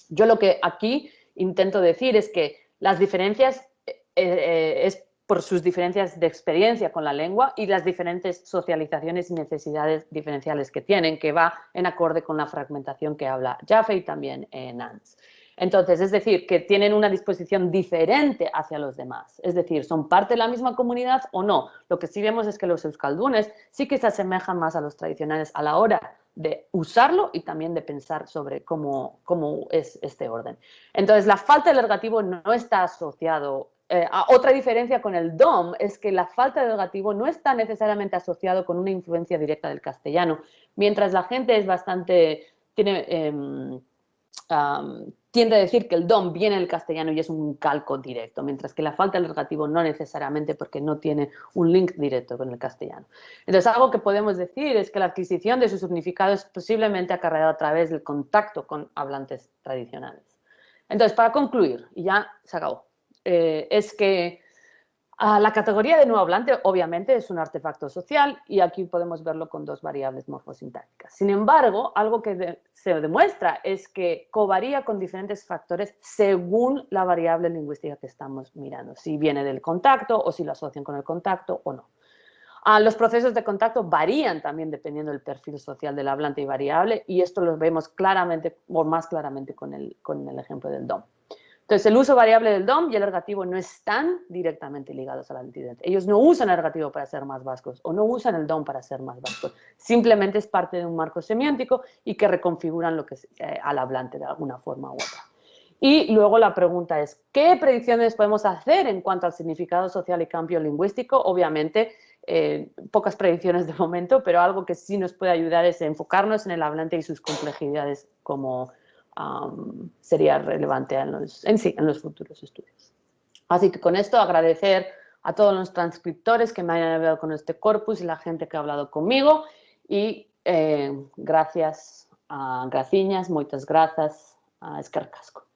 Yo lo que aquí intento decir es que las diferencias es por sus diferencias de experiencia con la lengua y las diferentes socializaciones y necesidades diferenciales que tienen, que va en acorde con la fragmentación que habla Jaffe y también Nance. Entonces, es decir, que tienen una disposición diferente hacia los demás. Es decir, ¿son parte de la misma comunidad o no? Lo que sí vemos es que los euskaldunes sí que se asemejan más a los tradicionales a la hora de usarlo y también de pensar sobre cómo es este orden. Entonces, la falta del ergativo no está asociado. Otra diferencia con el DOM es que la falta de ergativo no está necesariamente asociado con una influencia directa del castellano, mientras la gente es bastante... tiende a decir que el DOM viene del castellano y es un calco directo, mientras que la falta del ergativo no necesariamente porque no tiene un link directo con el castellano. Entonces, algo que podemos decir es que la adquisición de su significado es posiblemente acarreada a través del contacto con hablantes tradicionales. Entonces, para concluir, y ya se acabó, es que la categoría de nuevo hablante obviamente es un artefacto social y aquí podemos verlo con dos variables morfosintácticas. Sin embargo, algo que se demuestra es que covaría con diferentes factores según la variable lingüística que estamos mirando, si viene del contacto o si lo asocian con el contacto o no. Los procesos de contacto varían también dependiendo del perfil social del hablante y variable y esto lo vemos claramente o más claramente con el ejemplo del DOM. Entonces, el uso variable del DOM y el ergativo no están directamente ligados a la identidad. Ellos no usan el ergativo para ser más vascos o no usan el DOM para ser más vascos. Simplemente es parte de un marco semiótico y que reconfiguran lo que es, al hablante de alguna forma u otra. Y luego la pregunta es, ¿qué predicciones podemos hacer en cuanto al significado social y cambio lingüístico? Obviamente, pocas predicciones de momento, pero algo que sí nos puede ayudar es enfocarnos en el hablante y sus complejidades como sería relevante en los futuros estudios. Así que con esto agradecer a todos los transcriptores que me hayan ayudado con este corpus y la gente que ha hablado conmigo y gracias, graciñas, moitas grazas, esquercasco.